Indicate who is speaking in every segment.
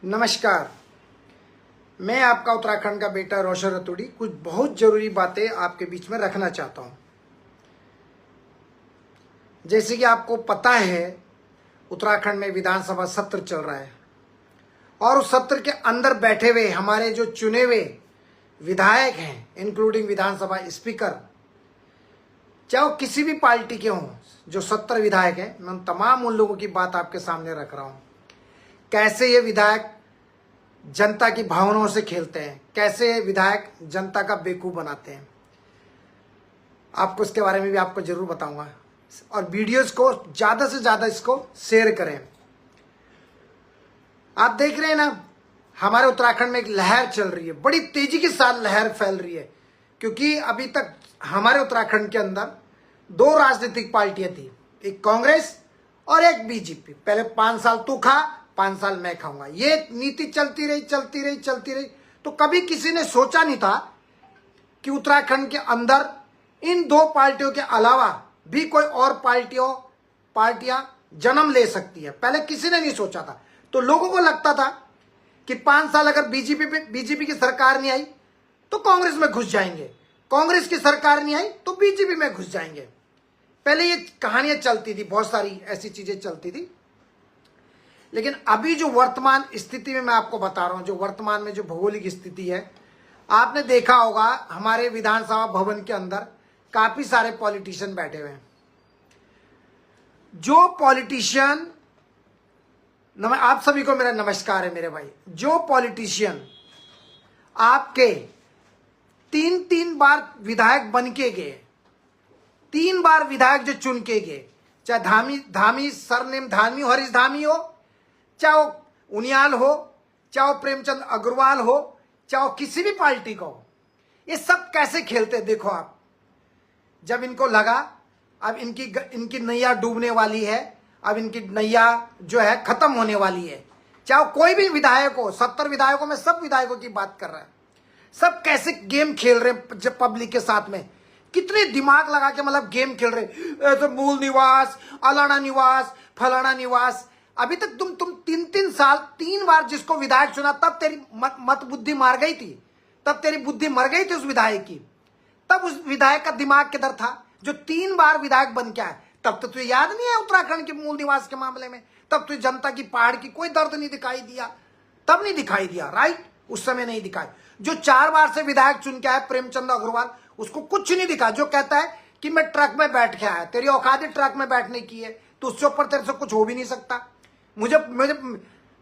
Speaker 1: नमस्कार। मैं आपका उत्तराखंड का बेटा रोशन रतूड़ी कुछ बहुत जरूरी बातें आपके बीच में रखना चाहता हूं। जैसे कि आपको पता है, उत्तराखंड में विधानसभा सत्र चल रहा है और उस सत्र के अंदर बैठे हुए हमारे जो चुने हुए विधायक हैं, इंक्लूडिंग विधानसभा स्पीकर, चाहे वो किसी भी पार्टी के हों, जो 70 विधायक हैं, मैं उन तमाम उन लोगों की बात आपके सामने रख रहा हूं। कैसे ये विधायक जनता की भावनाओं से खेलते हैं, कैसे विधायक जनता का बेवकूफ बनाते हैं, आपको इसके बारे में भी आपको जरूर बताऊंगा। और वीडियोस को ज्यादा से ज्यादा इसको शेयर करें। आप देख रहे हैं ना, हमारे उत्तराखंड में एक लहर चल रही है, बड़ी तेजी के साथ लहर फैल रही है, क्योंकि अभी तक हमारे उत्तराखंड के अंदर 2 राजनीतिक पार्टियां थी, एक कांग्रेस और एक बीजेपी। पहले 5 साल तू खा, 5 साल मैं खाऊंगा, ये नीति चलती रही। तो कभी किसी ने सोचा नहीं था कि उत्तराखंड के अंदर इन 2 पार्टियों के अलावा भी कोई और पार्टियां जन्म ले सकती है। पहले किसी ने नहीं सोचा था। तो लोगों को लगता था कि 5 साल अगर बीजेपी की सरकार नहीं आई तो कांग्रेस में घुस जाएंगे, कांग्रेस की सरकार नहीं आई तो बीजेपी में घुस जाएंगे। पहले ये कहानियां चलती थी, बहुत सारी ऐसी चीजें चलती थी। लेकिन अभी जो वर्तमान स्थिति में मैं आपको बता रहा हूं, जो वर्तमान में जो भौगोलिक स्थिति है, आपने देखा होगा हमारे विधानसभा भवन के अंदर काफी सारे पॉलिटिशियन बैठे हुए हैं। जो पॉलिटिशियन, आप सभी को मेरा नमस्कार है मेरे भाई। जो पॉलिटिशियन आपके 3 बार विधायक बन के गए, 3 बार विधायक जो चुन के गए, चाहे धामी सरनेम धामी हो, हरीश धामी हो, चाहे वो उनियाल हो, चाहे वो प्रेमचंद अग्रवाल हो, चाहे वो किसी भी पार्टी का हो, ये सब कैसे खेलते देखो आप। जब इनको लगा अब इनकी नैया डूबने वाली है, अब इनकी नैया जो है खत्म होने वाली है, चाहे कोई भी विधायक हो, 70 विधायकों में सब विधायकों की बात कर रहा है, सब कैसे गेम खेल रहे हैं जब पब्लिक के साथ में, कितने दिमाग लगा के मतलब गेम खेल रहे, ऐसे मूल निवास, अलाना निवास, फलाना निवास। अभी तक तुम 3 साल 3 बार जिसको विधायक चुना, तब तेरी मत बुद्धि मार गई थी, तब तेरी बुद्धि मर गई थी उस विधायक की। तब उस विधायक का दिमाग किधर था जो 3 बार विधायक बन के आया? तब तो तुझे याद नहीं है उत्तराखंड के मूल निवास के मामले में, तब तुझे जनता की पहाड़ की कोई दर्द नहीं दिखाई दिया, तब नहीं दिखाई दिया, राइट? उस समय नहीं दिखाई। जो 4 बार से विधायक चुन के आया प्रेमचंद अग्रवाल, उसको कुछ नहीं दिखा। जो कहता है कि मैं ट्रक में बैठ के आया, तेरी औकात ट्रक में बैठने की है, तो उससे ऊपर तेरे से कुछ हो भी नहीं सकता। मुझे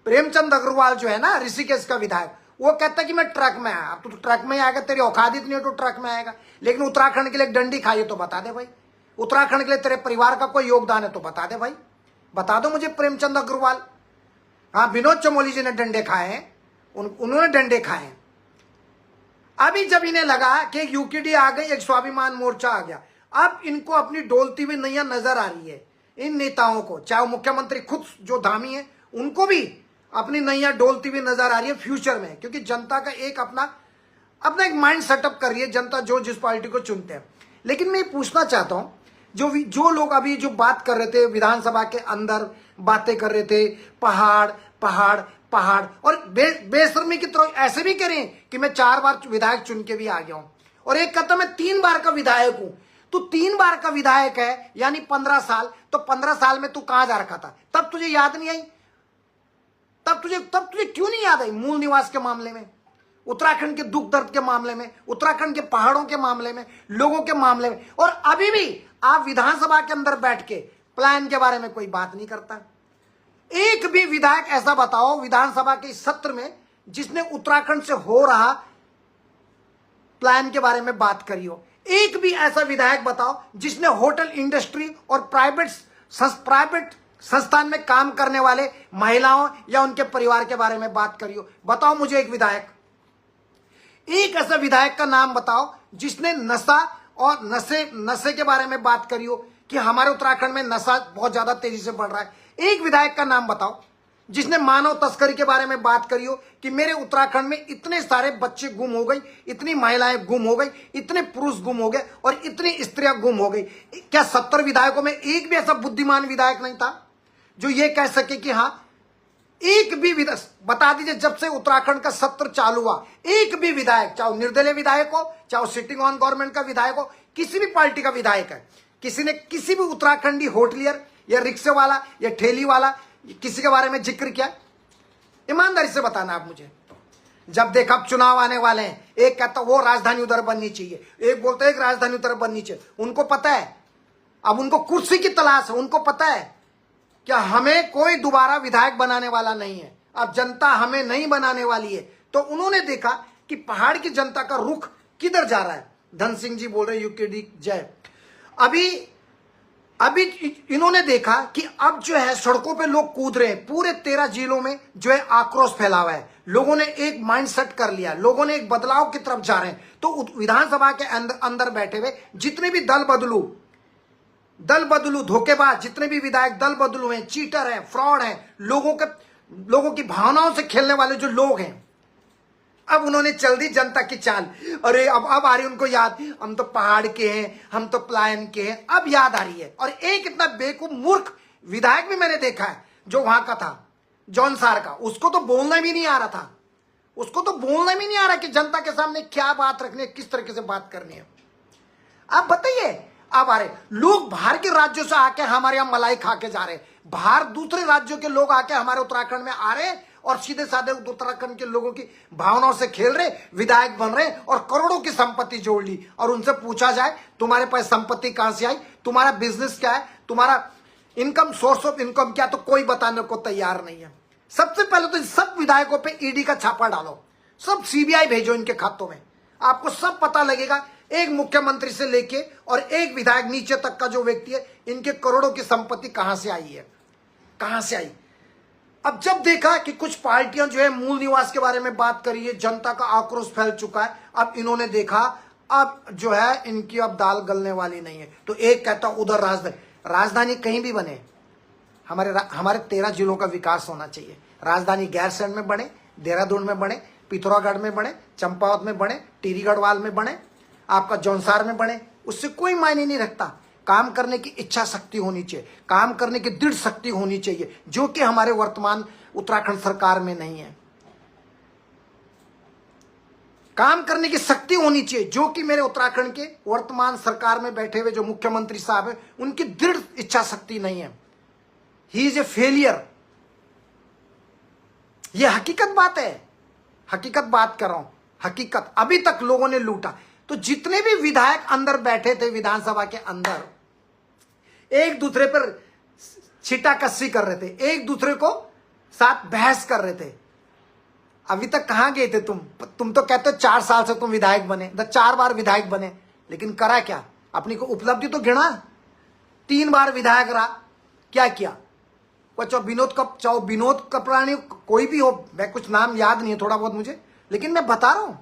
Speaker 1: प्रेमचंद अग्रवाल जो है ना, ऋषिकेश का विधायक, वो कहता है कि मैं ट्रक में आया। अब तो ट्रक में आएगा, तेरी औकात इतनी है तो ट्रक में आएगा। लेकिन उत्तराखंड के लिए डंडी खाई तो बता दे भाई, उत्तराखंड के लिए तेरे परिवार का कोई योगदान है तो बता दे भाई, बता दो मुझे प्रेमचंद अग्रवाल। हाँ, विनोद चमोली जी ने डंडे खाए हैं, उन्होंने डंडे खाए हैं। अभी जब इन्हें लगा कि यूकेडी आ गई, एक स्वाभिमान मोर्चा आ गया, अब इनको अपनी डोलती हुई नैया नजर आ रही है। इन नेताओं को, चाहे वो मुख्यमंत्री खुद जो धामी है, उनको भी अपनी नैया डोलती हुई नजर आ रही है फ्यूचर में, क्योंकि जनता का एक अपना एक माइंड सेटअप कर रही है जनता, जो जिस पार्टी को चुनते हैं। लेकिन मैं पूछना चाहता हूं, जो लोग अभी जो बात कर रहे थे, विधानसभा के अंदर बातें कर रहे थे, पहाड़ पहाड़ पहाड़, और बेशर्मी की तरह ऐसे भी करें कि मैं 4 बार विधायक चुन के भी आ गया हूं, और एक कहता मैं 3 बार का विधायक हूं। तू 3 बार का विधायक है, यानी 15 साल, तो 15 साल में तू कहां जा रखा था? तब तुझे याद नहीं आई? तब तुझे क्यों नहीं याद आई? मूल निवास के मामले में, उत्तराखंड के दुख दर्द के मामले में, उत्तराखंड के पहाड़ों के मामले में, लोगों के मामले में। और अभी भी आप विधानसभा के अंदर बैठ के प्लान के बारे में कोई बात नहीं करता। एक भी विधायक ऐसा बताओ विधानसभा के सत्र में जिसने उत्तराखंड से हो रहा प्लान के बारे में बात करी हो। एक भी ऐसा विधायक बताओ जिसने होटल इंडस्ट्री और प्राइवेट संस्थान में काम करने वाले महिलाओं या उनके परिवार के बारे में बात करी हो। बताओ मुझे एक विधायक, एक ऐसा विधायक का नाम बताओ जिसने नशा और नशे के बारे में बात करी हो कि हमारे उत्तराखंड में नशा बहुत ज्यादा तेजी से बढ़ रहा है। एक विधायक का नाम बताओ जिसने मानव तस्करी के बारे में बात करी हो कि मेरे उत्तराखंड में इतने सारे बच्चे गुम हो गई, इतनी महिलाएं गुम हो गई, इतने पुरुष गुम हो गए और इतनी स्त्रियां गुम हो गई। क्या 70 विधायकों में एक भी ऐसा बुद्धिमान विधायक नहीं था जो ये कह सके कि हाँ एक भी विधायक, बता दीजिए जब से उत्तराखंड का सत्र चालू हुआ, एक भी विधायक, चाहे निर्दलीय विधायक हो, चाहे सिटिंग ऑन गवर्नमेंट का विधायक हो, किसी भी पार्टी का विधायक है, किसी ने किसी भी उत्तराखंडी होटलियर या रिक्शे वाला या ठेली वाला किसी के बारे में जिक्र किया? ईमानदारी से बताना आप मुझे। जब देखा अब चुनाव आने वाले हैं, एक कहता वो राजधानी उधर बननी चाहिए, एक बोलता एक राजधानी उधर बननी चाहिए। उनको पता है, अब उनको कुर्सी की तलाश है, उनको पता है कि हमें कोई दोबारा विधायक बनाने वाला नहीं है, अब जनता हमें नहीं बनाने वाली है। तो उन्होंने देखा कि पहाड़ की जनता का रुख किधर जा रहा है। धन सिंह जी बोल रहे यूकेडी जय। अभी इन्होंने देखा कि अब जो है सड़कों पे लोग कूद रहे हैं, पूरे 13 जिलों में जो है आक्रोश फैला हुआ है। लोगों ने एक माइंड सेट कर लिया, लोगों ने एक बदलाव की तरफ जा रहे हैं। तो विधानसभा के अंदर बैठे हुए जितने भी दल बदलू धोखेबाज, जितने भी विधायक दल बदलू हैं, चीटर हैं, फ्रॉड हैं, लोगों की भावनाओं से खेलने वाले जो लोग हैं, अब उन्होंने चल दी जनता की चाल। अरे अब आ रही उनको याद, हम तो पहाड़ के हैं, हम तो पलायन के हैं, अब याद आ रही है। और एक इतना बेवकूफ मूर्ख विधायक भी मैंने देखा है जो वहां का था, जौनसार का, उसको तो बोलना भी नहीं आ रहा था, उसको तो बोलना भी नहीं आ रहा कि जनता के सामने क्या बात रखनी है, किस तरीके से बात करनी है। आप बताइए, अब आ रहे लोग बाहर के राज्यों से आके हमारे यहां मलाई खा के जा रहे, बाहर दूसरे राज्यों के लोग आके हमारे उत्तराखंड में आ रहे और सीधे साधे उत्तराखंड के लोगों की भावनाओं से खेल रहे, विधायक बन रहे और करोड़ों की संपत्ति जोड़ ली। और उनसे पूछा जाए तुम्हारे पास संपत्ति कहां से आई, तुम्हारा बिजनेस क्या है, तुम्हारा इनकम, सोर्स ऑफ इनकम क्या, तो कोई बताने को तैयार नहीं है। सबसे पहले तो सब विधायकों पे ईडी का छापा डालो, सब सीबीआई भेजो इनके खातों में, आपको सब पता लगेगा। एक मुख्यमंत्री से लेके और एक विधायक नीचे तक का जो व्यक्ति है, इनके करोड़ों की संपत्ति कहां से आई है, कहां से आई। अब जब देखा कि कुछ पार्टियां जो है मूल निवास के बारे में बात करी है, जनता का आक्रोश फैल चुका है, अब इन्होंने देखा अब जो है इनकी अब दाल गलने वाली नहीं है। तो एक कहता उधर राजधानी कहीं भी बने, हमारे 13 जिलों का विकास होना चाहिए। राजधानी गैरसैंण में बने, देहरादून में बने, पिथौरागढ़ में बने, चंपावत में बने, टिहरी गढ़वाल में बने, आपका जौनसार में बने, उससे कोई मायने नहीं रखता। काम करने की इच्छा शक्ति होनी चाहिए, काम करने की दृढ़ शक्ति होनी चाहिए, जो कि हमारे वर्तमान उत्तराखंड सरकार में नहीं है। काम करने की शक्ति होनी चाहिए, जो कि मेरे उत्तराखंड के वर्तमान सरकार में बैठे हुए जो मुख्यमंत्री साहब हैं, उनकी दृढ़ इच्छा शक्ति नहीं है। He is a failure. यह हकीकत बात है, हकीकत बात कर रहा हूं, हकीकत। अभी तक लोगों ने लूटा। तो जितने भी विधायक अंदर बैठे थे विधानसभा के अंदर, एक दूसरे पर छिटाकस्सी कर रहे थे, एक दूसरे को साथ बहस कर रहे थे। अभी तक कहां गए थे तुम तो कहते हो 4 साल से तुम विधायक बने, 4 बार विधायक बने, लेकिन करा क्या? अपनी को उपलब्धि तो गिना। 3 बार विधायक रहा, क्या किया? चाहे विनोद कपरानी कोई भी हो, मैं कुछ नाम याद नहीं है थोड़ा बहुत मुझे, लेकिन मैं बता रहा हूं,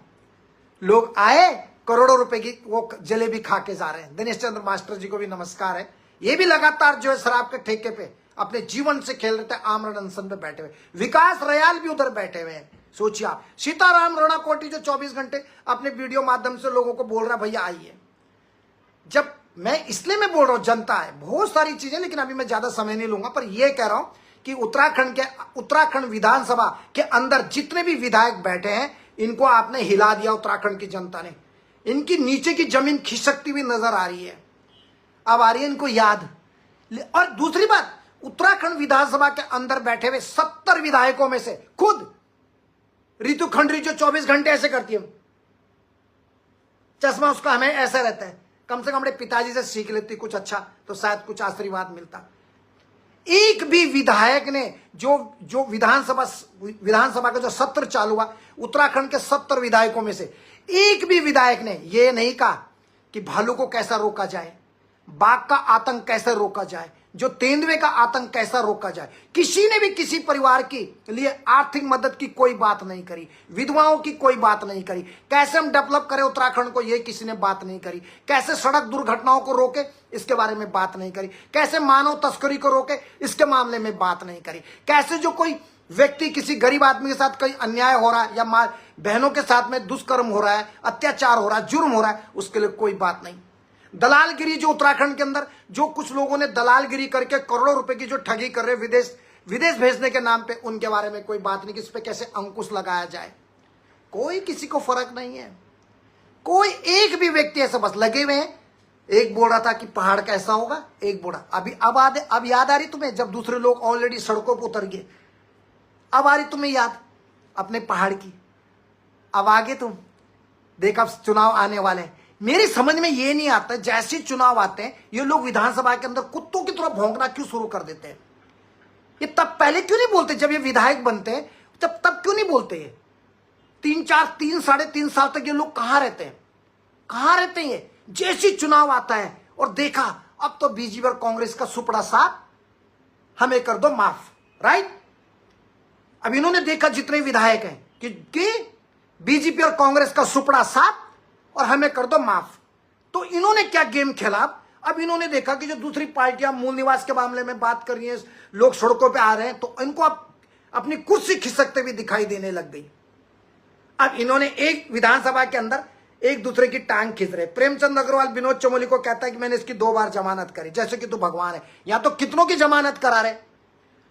Speaker 1: लोग आए करोड़ों रुपए की वो जलेबी खा के जा रहे हैं। दिनेश चंद्र मास्टर जी को भी नमस्कार है, ये भी लगातार जो है शराब के ठेके पे अपने जीवन से खेल रहे थे, आमरण अनशन पे बैठे हुए। विकास रयाल भी उधर बैठे हुए हैं। सोचिए आप, सीताराम राणा कोटी जो 24 घंटे अपने वीडियो माध्यम से लोगों को बोल रहा भैया आइए। जब मैं इसलिए मैं बोल रहा हूं, जनता है, बहुत सारी चीजें, लेकिन अभी मैं ज्यादा समय नहीं लूंगा, पर यह कह रहा हूं कि उत्तराखंड विधानसभा के अंदर जितने भी विधायक बैठे हैं, इनको आपने हिला दिया उत्तराखंड की जनता ने। इनकी नीचे की जमीन खिसकती हुई नजर आ रही है, अब आ रही है इनको याद। और दूसरी बात, उत्तराखंड विधानसभा के अंदर बैठे हुए 70 विधायकों में से खुद रितु खंडरी जो 24 घंटे ऐसे करती है, चश्मा उसका हमें ऐसा रहता है, कम से कम अपने पिताजी से सीख लेती कुछ अच्छा, तो शायद कुछ आशीर्वाद मिलता। एक भी विधायक ने जो विधानसभा का जो सत्र चालू हुआ, उत्तराखंड के 70 विधायकों में से एक भी विधायक ने यह नहीं कहा कि भालू को कैसा रोका जाए, बाघ का आतंक कैसे रोका जाए, जो तेंदुए का आतंक कैसा रोका जाए। किसी ने भी किसी परिवार के लिए आर्थिक मदद की कोई बात नहीं करी, विधवाओं की कोई बात नहीं करी, कैसे हम डेवलप करें उत्तराखंड को, ये किसी ने बात नहीं करी। कैसे सड़क दुर्घटनाओं को रोके, इसके बारे में बात नहीं करी। कैसे मानव तस्करी को रोके, इसके मामले में बात नहीं करी। कैसे जो कोई व्यक्ति किसी गरीब आदमी के साथ कोई अन्याय हो रहा है, या बहनों के साथ में दुष्कर्म हो रहा है, अत्याचार हो रहा है, जुर्म हो रहा है, उसके लिए कोई बात नहीं। दलालगिरी जो उत्तराखंड के अंदर जो कुछ लोगों ने दलालगिरी करके करोड़ों रुपए की जो ठगी कर रहे, विदेश विदेश भेजने के नाम पे उनके बारे में कोई बात नहीं कि इस पे कैसे अंकुश लगाया जाए। कोई किसी को फर्क नहीं है। कोई एक भी व्यक्ति ऐसा, बस लगे हुए हैं। एक बोल रहा था कि पहाड़ कैसा होगा, एक बोला अब याद आ रही तुम्हें, जब दूसरे लोग ऑलरेडी सड़कों पर उतर गए, अब आ रही तुम्हें याद अपने पहाड़ की। अब आगे तुम देख, अब चुनाव आने वाले हैं। मेरी समझ में ये नहीं आता, जैसे चुनाव आते हैं ये लोग विधानसभा के अंदर कुत्तों की तरह भौंकना क्यों शुरू कर देते हैं। ये तब पहले क्यों नहीं बोलते, जब ये विधायक बनते हैं तब क्यों नहीं बोलते। ये 3-3 साल तक ये लोग कहां रहते हैं, कहां रहते हैं ये। जैसे चुनाव आता है और देखा अब तो बीजेपी और कांग्रेस का सुपड़ा साथ, हमें कर दो माफ, राइट। अब इन्होंने देखा जितने विधायक हैं कि बीजेपी और कांग्रेस का सुपड़ा साथ और हमें कर दो माफ, तो इन्होंने क्या गेम खेला। अब इन्होंने देखा कि जो दूसरी पार्टियां मूल निवास के मामले में बात कर रही हैं, लोग सड़कों पे आ रहे हैं, तो इनको अब अपनी कुर्सी खिसकते हुए दिखाई देने लग गई। अब इन्होंने एक विधानसभा के अंदर एक दूसरे की टांग खींच रहे। प्रेमचंद अग्रवाल विनोद चमोली को कहता है कि मैंने इसकी 2 बार जमानत करी, जैसे कि तू भगवान है। या तो कितनों की जमानत करा रहे,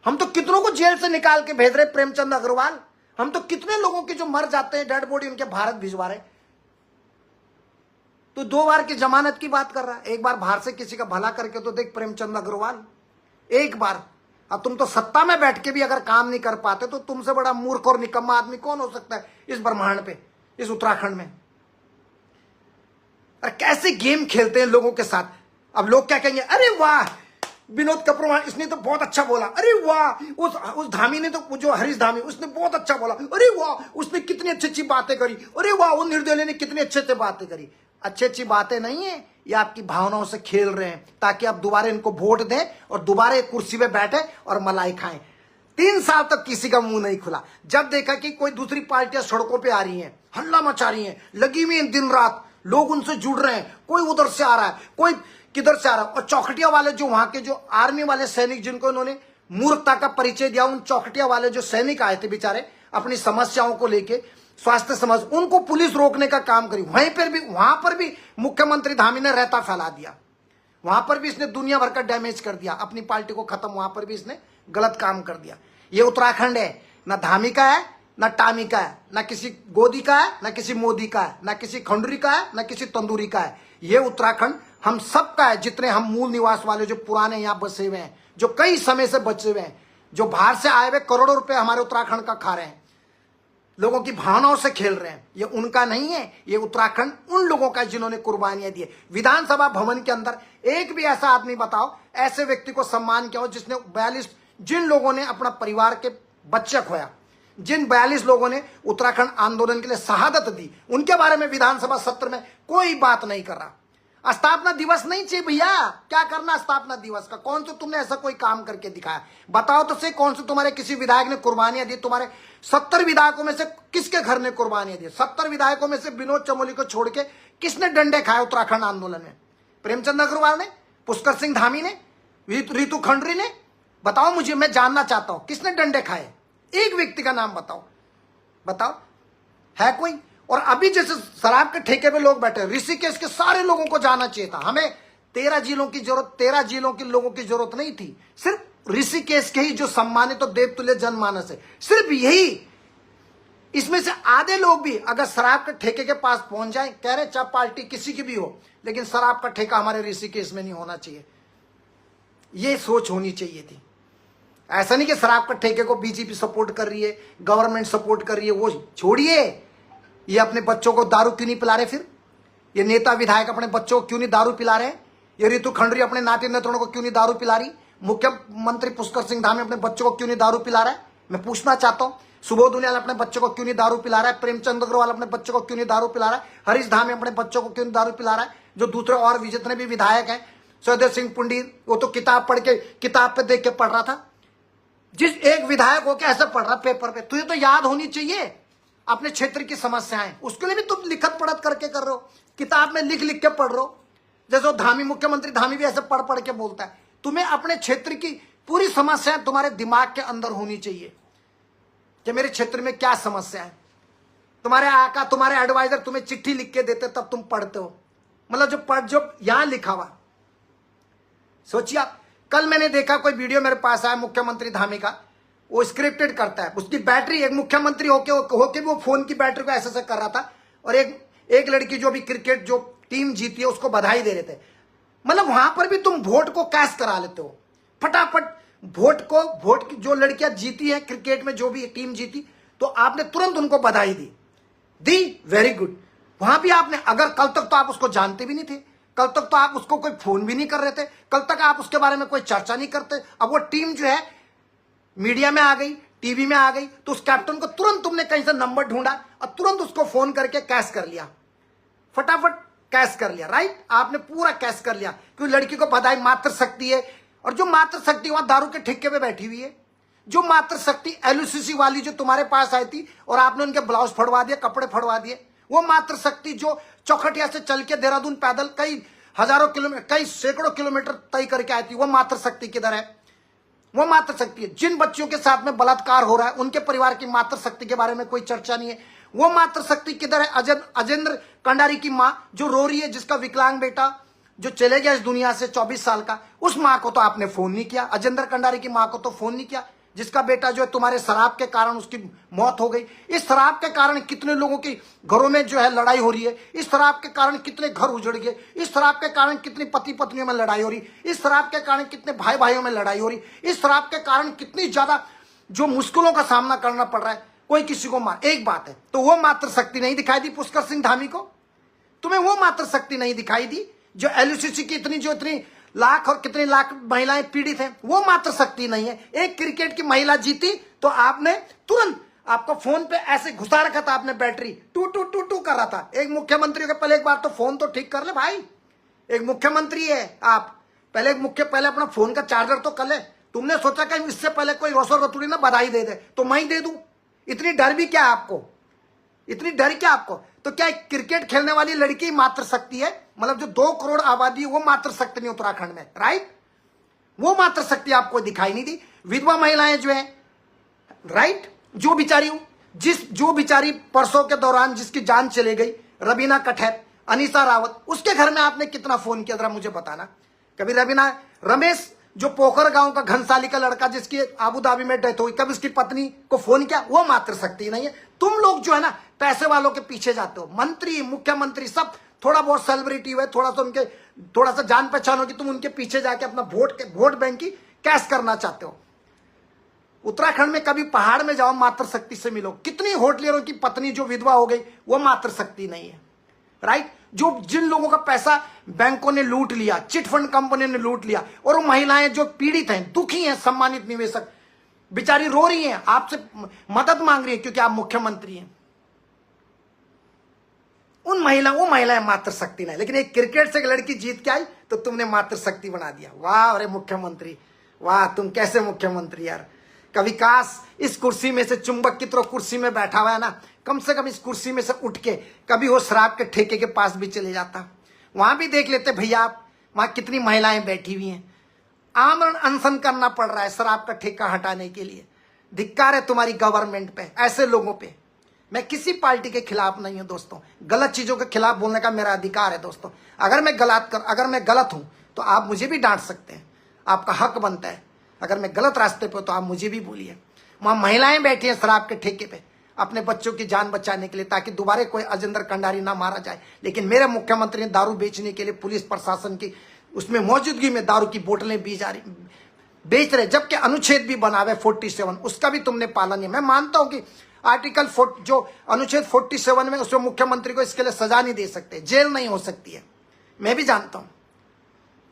Speaker 1: हम तो कितनों को जेल से निकाल के भेज रहे प्रेमचंद अग्रवाल। हम तो कितने लोगों के जो मर जाते हैं डेड बॉडी उनके भारत भिजवा रहे। तो 2 बार की जमानत की बात कर रहा है। एक बार बाहर से किसी का भला करके तो देख प्रेमचंद अग्रवाल, एक बार। अब तुम तो सत्ता में बैठ के भी अगर काम नहीं कर पाते तो तुमसे बड़ा मूर्ख और निकम्मा आदमी कौन हो सकता है इस ब्रह्मांड पे, इस उत्तराखंड में। और कैसे गेम खेलते हैं लोगों के साथ। अब लोग क्या कहेंगे, अरे वाह विनोद कपरवाल इसने तो बहुत अच्छा बोला, अरे वाह उस धामी ने तो, जो हरीश धामी उसने बहुत अच्छा बोला, अरे वाह उसने कितनी अच्छी अच्छी बातें करी, अरे वाह वो निर्दलीय ने कितनी अच्छे से बातें करी। अच्छी अच्छी बातें नहीं है, ये आपकी भावनाओं से खेल रहे हैं ताकि आप दोबारा इनको वोट दें और दोबारा एक कुर्सी पे बैठे और मलाई खाएं। 3 साल तक किसी का मुंह नहीं खुला। जब देखा कि कोई दूसरी पार्टियां सड़कों पे आ रही हैं, हल्ला मचा रही हैं, लगी हुई हैं दिन रात, लोग उनसे जुड़ रहे हैं, कोई उधर से आ रहा है, कोई किधर से आ रहा है। और चौखटिया वाले जो वहां के जो आर्मी वाले सैनिक जिनको इन्होंने मूर्खता का परिचय दिया, उन चौखटिया वाले जो सैनिक आए थे बेचारे अपनी समस्याओं को लेके, स्वास्थ्य समस्या, उनको पुलिस रोकने का काम करी। वहां पर भी मुख्यमंत्री धामी ने रहता फैला दिया। वहां पर भी इसने दुनिया भर का डैमेज कर दिया, अपनी पार्टी को खत्म, वहां पर भी इसने गलत काम कर दिया। ये उत्तराखंड है, ना धामी का है, ना टामी का है, ना किसी गोदी का है, ना किसी मोदी का है, ना किसी खंडूरी का है, ना किसी तंदूरी का है। ये उत्तराखंड हम सब का है, जितने हम मूल निवास वाले जो पुराने यहाँ बसे हुए हैं, जो कई समय से बचे हुए हैं, जो बाहर से आए हुए करोड़ों रुपए हमारे उत्तराखंड का खा रहे हैं, लोगों की भावनाओं से खेल रहे हैं। ये उनका नहीं है, ये उत्तराखंड उन लोगों का जिन्होंने कुर्बानियां दी। विधानसभा भवन के अंदर एक भी ऐसा आदमी बताओ, ऐसे व्यक्ति को सम्मान किया हो जिसने 42, जिन लोगों ने अपना परिवार के बच्चे खोया, जिन 42 लोगों ने उत्तराखंड आंदोलन के लिए शहादत दी, उनके बारे में विधानसभा सत्र में कोई बात नहीं कर रहा। स्थापना दिवस नहीं चाहिए भैया, क्या करना स्थापना दिवस का, कौन सा तुमने ऐसा कोई काम करके दिखाया, बताओ तो सही। कौन से तुम्हारे किसी विधायक ने कुर्बानियां दी? तुम्हारे 70 विधायकों में से किसके घर ने कुर्बानियां दी? 70 विधायकों में से विनोद चमोली को छोड़ के किसने डंडे खाए उत्तराखंड आंदोलन में? प्रेमचंद अग्रवाल ने, पुष्कर सिंह धामी ने, रितु खंडरी ने? बताओ मुझे, मैं जानना चाहता हूं किसने डंडे खाए। एक व्यक्ति का नाम बताओ, बताओ है कोई? और अभी जैसे शराब के ठेके पे लोग बैठे, ऋषिकेश के सारे लोगों को जाना चाहिए था। हमें 13 जिलों की जरूरत, 13 जिलों के लोगों की जरूरत नहीं थी, सिर्फ ऋषिकेश के ही जो सम्मानित तो देवतुल्य जनमानस है, सिर्फ यही। इसमें से आधे लोग भी अगर शराब के ठेके के पास पहुंच जाए, कह रहे चाहे पार्टी किसी की भी हो, लेकिन शराब का ठेका हमारे ऋषिकेश में नहीं होना चाहिए। ये सोच होनी चाहिए थी। ऐसा नहीं कि शराब का ठेके को बीजेपी सपोर्ट कर रही है, गवर्नमेंट सपोर्ट कर रही है, वो छोड़िए। ये अपने बच्चों को दारू क्यों नहीं पिला रहे? फिर ये नेता विधायक अपने बच्चों को क्यों नहीं दारू पिला रहे? ये रितु खंडरी अपने नाती नेत्रों को क्यों नहीं दारू पिला रही? मुख्यमंत्री पुष्कर सिंह धामी अपने बच्चों को क्यों नहीं दारू पिला रहा है? मैं पूछना चाहता हूं। सुबोध उनियाल अपने बच्चों को क्यों नहीं दारू पिला रहा है? प्रेमचंद अग्रवाल अपने बच्चों को क्यों नहीं दारू पिला रहा है? हरीश धामी अपने बच्चों को क्यों नहीं दारू पिला रहा है? जो दूसरे और जितने भी विधायक हैं, सहदेव सिंह पुंडीर, वो तो किताब पढ़ के, किताब पे देख के पढ़ रहा था। जिस एक विधायक हो के ऐसा पढ़ रहा पेपर पे, तुझे तो याद होनी चाहिए अपने क्षेत्र की समस्याएं, उसके लिए भी तुम लिखत पढ़त करके कर रहे हो, किताब में लिख लिख के पढ़ रहे हो। जैसे धामी, मुख्यमंत्री धामी भी ऐसे पढ़ पढ़ के बोलता है। तुम्हें अपने क्षेत्र की पूरी समस्याएं तुम्हारे दिमाग के अंदर होनी चाहिए कि मेरे क्षेत्र में क्या समस्या है। तुम्हारे आका, तुम्हारे एडवाइजर तुम्हें चिट्ठी लिख के देते तब तुम पढ़ते हो। मतलब जो यहां लिखा हुआ, सोचिए आप, कल मैंने देखा कोई वीडियो मेरे पास आया मुख्यमंत्री धामी का, वो स्क्रिप्टेड करता है, उसकी बैटरी, एक मुख्यमंत्री होके वो फोन की बैटरी को ऐसे ऐसे कर रहा था, और एक लड़की जो भी क्रिकेट जो टीम जीती है उसको बधाई दे रहे थे। मतलब वहां पर भी तुम वोट को कैश करा लेते हो फटाफट। वोट की जो लड़कियां जीती है क्रिकेट में, जो भी टीम जीती, तो आपने तुरंत उनको बधाई दी, वेरी गुड। वहां भी आपने, अगर कल तक तो आप उसको जानते भी नहीं थे, कल तक तो आप उसको कोई फोन भी नहीं कर रहे थे, कल तक आप उसके बारे में कोई चर्चा नहीं करते, अब वो टीम जो है मीडिया में आ गई, टीवी में आ गई, तो उस कैप्टन को तुरंत तुमने कहीं से नंबर ढूंढा और तुरंत उसको फोन करके कैश कर लिया, फटाफट कैश कर लिया, राइट। आपने पूरा कैश कर लिया, क्योंकि लड़की को बधाई, मातृशक्ति है। और जो मातृशक्ति वहां दारू के ठेके पे बैठी हुई है, जो मातृशक्ति एलयूसीसी वाली जो तुम्हारे पास आई थी और आपने उनके ब्लाउज फड़वा दिए, कपड़े फड़वा दिए, वो मातृशक्ति जो चौखटिया से चल के देहरादून पैदल कई हजारों किलोमीटर, कई सैकड़ों किलोमीटर तय करके आई थी, वो मातृशक्ति किधर है? वो मातृशक्ति है। जिन बच्चों के साथ में बलात्कार हो रहा है उनके परिवार की मातृशक्ति के बारे में कोई चर्चा नहीं है, वो मातृशक्ति किधर है? अजेंद्र कंडारी की मां जो रो रही है, जिसका विकलांग बेटा जो चले गया इस दुनिया से 24 साल का, उस मां को तो आपने फोन नहीं किया। अजेंद्र कंडारी की मां को तो फोन नहीं किया, जिसका बेटा जो है तुम्हारे शराब के कारण उसकी मौत हो गई। इस शराब के कारण कितने लोगों की घरों में जो है लड़ाई हो रही है, इस शराब के कारण कितने घर उजड़ गए, इस शराब के कारण कितनी पति पत्नियों में लड़ाई हो रही, इस शराब के कारण कितने भाई भाइयों में लड़ाई हो रही, इस शराब के कारण कितनी ज्यादा जो मुश्किलों का सामना करना पड़ रहा है, कोई किसी को मार। एक बात है, तो वो मातृशक्ति नहीं दिखाई दी पुष्कर सिंह धामी को? तुम्हें वो मातृशक्ति नहीं दिखाई दी जो एलयूसीसी की इतनी लाख और कितने लाख महिलाएं पीड़ित हैं? वो मातृशक्ति नहीं है। एक क्रिकेट की महिला जीती तो आपने तुरंत, आपको फोन पे ऐसे घुसा रखा था आपने, बैटरी टू टू टू टू कर रहा था। एक मुख्यमंत्री के पहले एक बार तो फोन तो ठीक कर ले भाई, एक मुख्यमंत्री है आप, पहले अपना फोन का चार्जर तो कर ले। तुमने सोचा कि इससे पहले कोई रोसर रतुड़ी ना बधाई दे दे तो मैं ही दे दूं? इतनी डर भी क्या आपको? इतनी डर क्या आपको? तो क्या क्रिकेट खेलने वाली लड़की मातृशक्ति है? मतलब जो 2 करोड़ आबादी है वो मातृशक्ति नहीं उत्तराखंड में, राइट? वो मातृशक्ति आपको दिखाई नहीं दी। विधवा महिलाएं जो है, राइट, जो बिचारी परसों के दौरान जिसकी जान चली गई, रबीना कठैत, अनीसा रावत, उसके घर में आपने कितना फोन किया जरा मुझे बताना। कभी रमेश जो पोखर गांव का घनसाली का लड़का जिसकी आबू धाबी में डेथ हुई, कभी उसकी पत्नी को फोन किया? वो मातृशक्ति नहीं है। तुम लोग जो है ना पैसे वालों के पीछे जाते हो, मंत्री मुख्यमंत्री सब थोड़ा बहुत सेलिब्रिटी हुए, थोड़ा सा जान पहचान होगी, तुम उनके पीछे जाके अपना वोट बैंक की कैश करना चाहते हो। उत्तराखंड में कभी पहाड़ में जाओ, मातृशक्ति से मिलो। कितनी होटलियरों की पत्नी जो विधवा हो गई, वो मातृशक्ति नहीं है, राइट? जिन लोगों का पैसा बैंकों ने लूट लिया, चिट फंड कंपनी ने लूट लिया, और वो महिलाएं जो पीड़ित हैं, दुखी हैं, सम्मानित निवेशक बेचारी रो रही हैं, आपसे मदद मांग रही है क्योंकि आप मुख्यमंत्री हैं। वो महिलाएं मातृशक्ति नहीं। लेकिन एक क्रिकेट से एक लड़की जीत के आई तो तुमने मातृशक्ति बना दिया। वाह अरे मुख्यमंत्री, वाह तुम कैसे मुख्यमंत्री यार। कभी काश इस कुर्सी में से, चुंबक की तरह कुर्सी में बैठा हुआ है ना, कम से कम इस कुर्सी में से उठ के कभी वो शराब के ठेके के पास भी चले जाता, वहां भी देख लेते भैया आप वहां कितनी महिलाएं बैठी हुई हैं, आमरण अनशन करना पड़ रहा है शराब का ठेका हटाने के लिए। धिक्कार है तुम्हारी गवर्नमेंट पे, ऐसे लोगों पे। मैं किसी पार्टी के खिलाफ नहीं हूं दोस्तों, गलत चीजों के खिलाफ बोलने का मेरा अधिकार है दोस्तों। अगर मैं गलत हूं तो आप मुझे भी डांट सकते हैं, आपका हक बनता है। अगर मैं गलत रास्ते पे तो आप मुझे भी बोलिए। वहां महिलाएं बैठी हैं शराब के ठेके पे अपने बच्चों की जान बचाने के लिए, ताकि दोबारा कोई अजेंद्र कंडारी ना मारा जाए। लेकिन मेरे मुख्यमंत्री ने दारू बेचने के लिए पुलिस प्रशासन की उसमें मौजूदगी में दारू की बोतलें बेच रहे, जबकि अनुच्छेद भी बना हुआ 47, उसका भी तुमने पालन नहीं। मैं मानता हूं कि आर्टिकल जो अनुच्छेद 47 में, उसमें मुख्यमंत्री को इसके लिए सजा नहीं दे सकते, जेल नहीं हो सकती है, मैं भी जानता हूं।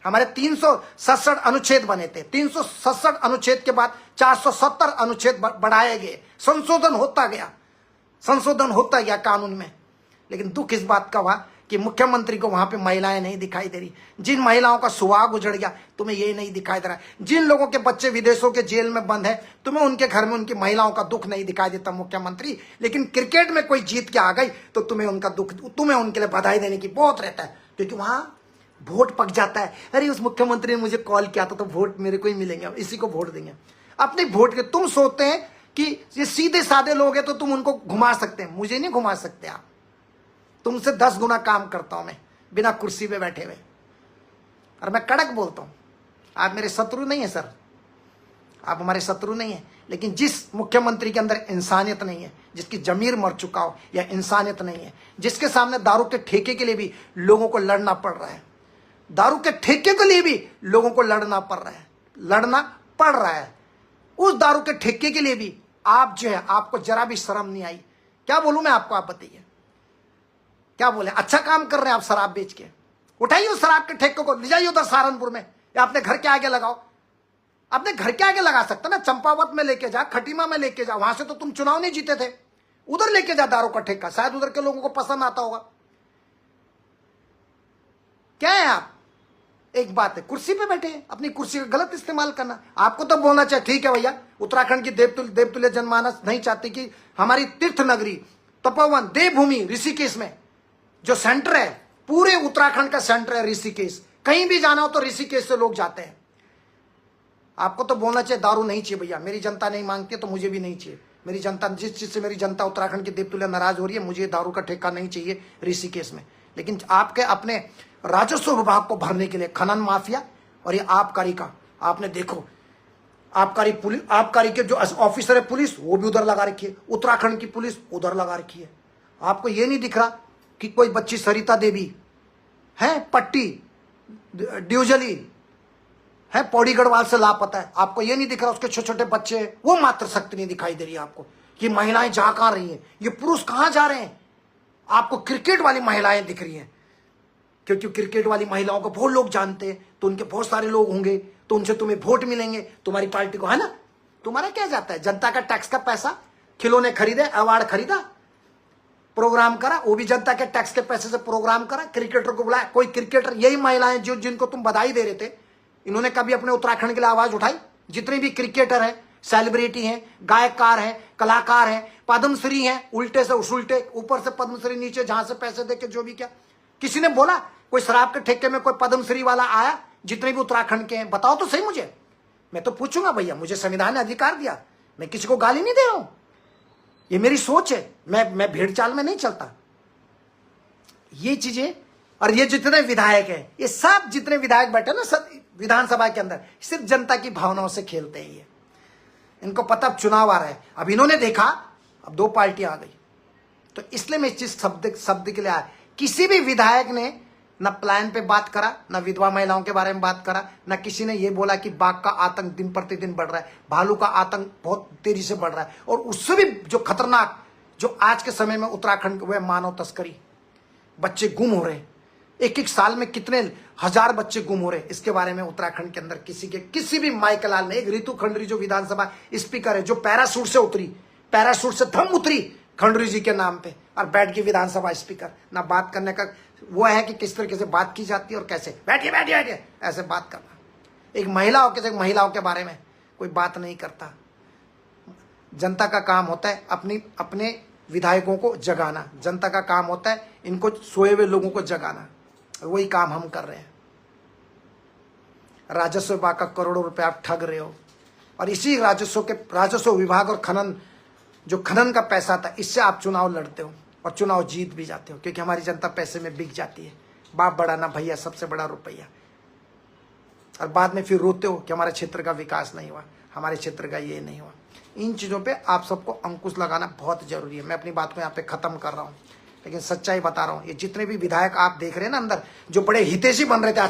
Speaker 1: हमारे 367 अनुच्छेद बने थे, 367 अनुच्छेद के बाद 470 अनुच्छेद बढ़ाए गए, संशोधन होता गया कानून में। लेकिन दुख इस बात का हुआ कि मुख्यमंत्री को वहां पे महिलाएं नहीं दिखाई दे रही। जिन महिलाओं का सुहाग उजड़ गया तुम्हें ये नहीं दिखाई दे रहा। जिन लोगों के बच्चे विदेशों के जेल में बंद है, तुम्हें उनके घर में उनकी महिलाओं का दुख नहीं दिखाई देता मुख्यमंत्री। लेकिन क्रिकेट में कोई जीत के आ गई तो तुम्हें उनका दुख, तुम्हें उनके लिए बधाई देने की बहुत रहता है, क्योंकि वहां वोट पक जाता है। अरे उस मुख्यमंत्री ने मुझे कॉल किया था तो वोट मेरे को ही मिलेंगे, इसी को वोट देंगे। अपने वोट के तुम सोचते हैं कि ये सीधे साधे लोग हैं तो तुम उनको घुमा सकते हैं, मुझे नहीं घुमा सकते आप। तुमसे 10 गुना काम करता हूं मैं बिना कुर्सी पे बैठे हुए, और मैं कड़क बोलता हूं। आप मेरे शत्रु नहीं है सर, आप हमारे शत्रु नहीं है, लेकिन जिस मुख्यमंत्री के अंदर इंसानियत नहीं है, जिसकी जमीर मर चुका हो या इंसानियत नहीं है, जिसके सामने दारू के ठेके के लिए भी लोगों को लड़ना पड़ रहा है, दारू के ठेके के लिए भी लोगों को लड़ना पड़ रहा है, उस दारू के ठेके के लिए भी आप जो है, आपको जरा भी शर्म नहीं आई। क्या बोलूं मैं आपको, आप बताइए क्या बोले? अच्छा काम कर रहे हैं आप शराब बेच के, उठाइए उस शराब के ठेके को, ले जाइए उधर सहारनपुर में या अपने घर के आगे लगाओ। अपने घर के आगे लगा सकते ना, चंपावत में लेके जा, खटीमा में लेके जा, वहां से तो तुम चुनाव नहीं जीते थे, उधर लेके जा दारू का ठेका, शायद उधर के लोगों को पसंद आता होगा। क्या है आप? एक बात है, कुर्सी पे बैठे हैं, अपनी कुर्सी का गलत इस्तेमाल करना। आपको तो बोलना चाहिए ठीक है भैया, उत्तराखंड की देवतुल्य जनमानस नहीं चाहती कि हमारी तीर्थ नगरी तपोवन देवभूमि ऋषिकेश में जो सेंटर है, पूरे उत्तराखंड का सेंटर है ऋषिकेश, कहीं भी जाना हो तो ऋषिकेश से लोग जाते हैं। आपको तो बोलना चाहिए दारू नहीं चाहिए भैया, मेरी जनता नहीं मांगती तो मुझे भी नहीं चाहिए। मेरी जनता, जिस चीज से मेरी जनता उत्तराखंड की देवतुल्य नाराज हो रही है, मुझे दारू का ठेका नहीं चाहिए ऋषिकेश में। लेकिन आपके अपने राजस्व विभाग को भरने के लिए खनन माफिया और ये आबकारी का, आपने देखो आबकारी के जो ऑफिसर है पुलिस, वो भी उधर लगा रखी है, उत्तराखंड की पुलिस उधर लगा रखी है। आपको ये नहीं दिख रहा कि कोई बच्ची सरिता देवी है पट्टी ड्यूजली है पौड़ी गढ़वाल से लापता है, आपको ये नहीं दिख रहा उसके छोटे छोटे बच्चे हैं, वो मात्र शक्ति नहीं दिखाई दे रही है आपको। ये महिलाएं जा कहां रही हैं, ये पुरुष कहां जा रहे हैं? आपको क्रिकेट वाली महिलाएं दिख रही हैं, क्योंकि क्रिकेट वाली महिलाओं को बहुत लोग जानते हैं, तो उनके बहुत सारे लोग होंगे, तो उनसे तुम्हें वोट मिलेंगे, तुम्हारी पार्टी को, है ना। तुम्हारा क्या जाता है? जनता का टैक्स का पैसा, खिलौने खरीदे, अवार्ड खरीदा, प्रोग्राम करा, वो भी जनता के टैक्स के पैसे से प्रोग्राम करा, क्रिकेटर को बुलाया। कोई क्रिकेटर, यही महिलाएं जो जिनको तुम बधाई दे रहे थे, इन्होंने कभी अपने उत्तराखंड के लिए आवाज उठाई? जितने भी क्रिकेटर हैं, सेलिब्रिटी हैं, गायककार हैं, कलाकार हैं, पद्मश्री हैं, उल्टे से उल्टे, ऊपर से पद्मश्री, नीचे जहां से पैसे देके जो भी, क्या किसी ने बोला कोई शराब के ठेके में कोई पद्मश्री वाला आया? जितने भी उत्तराखंड के हैं बताओ तो सही मुझे, मैं तो पूछूंगा भैया, मुझे संविधान ने अधिकार दिया, मैं किसी को गाली नहीं दे रहा हूं, ये मेरी सोच है, मैं भेड़ चाल में नहीं चलता। ये चीजें, और ये जितने विधायक हैं, ये सब जितने विधायक बैठे ना सब विधानसभा के अंदर, सिर्फ जनता की भावनाओं से खेलते हैं। ये इनको पता अब चुनाव आ रहा है, अब इन्होंने देखा अब दो पार्टियां आ गई, तो इसलिए मैं इस चीज शब्द के लिए आया। किसी भी विधायक ने न प्लान पे बात करा, न विधवा महिलाओं के बारे में बात करा, न किसी ने ये बोला कि बाघ का आतंक दिन प्रतिदिन बढ़ रहा है, भालू का आतंक बहुत तेजी से बढ़ रहा है, और उससे भी जो खतरनाक, जो आज के समय में उत्तराखंड वह मानव तस्करी, बच्चे गुम हो रहे हैं, एक साल में कितने हजार बच्चे गुम हो रहे हैं, इसके बारे में उत्तराखंड के अंदर किसी भी माइकलाल ने, एक रितु खंडरी जो विधानसभा स्पीकर है, जो पैराशूट से उतरी, पैराशूट से धम उतरी खंडरी जी के नाम पे, और बैठ के विधानसभा स्पीकर, ना बात करने का वो है कि किस तरीके से बात की जाती है और कैसे, बैठिए ऐसे बात करना। एक महिलाओं के बारे में कोई बात नहीं करता। जनता का काम होता है अपने विधायकों को जगाना, जनता का काम होता है इनको सोए हुए लोगों को जगाना, वही काम हम कर रहे हैं। राजस्व विभाग का करोड़ों रुपए आप ठग रहे हो, और इसी राजस्व विभाग और खनन का पैसा था, इससे आप चुनाव लड़ते हो और चुनाव जीत भी जाते हो, क्योंकि हमारी जनता पैसे में बिक जाती है। बाप बड़ा ना भैया, सबसे बड़ा रुपया, और बाद में फिर रोते हो कि हमारे क्षेत्र का विकास नहीं हुआ, हमारे क्षेत्र का ये नहीं हुआ। इन चीज़ों पे आप सबको अंकुश लगाना बहुत जरूरी है। मैं अपनी बात को यहाँ पे खत्म कर रहा हूँ, लेकिन सच्चाई बता रहा हूँ। ये जितने भी विधायक आप देख रहे हैं ना अंदर, जो बड़े हितैषी बन रहे थे,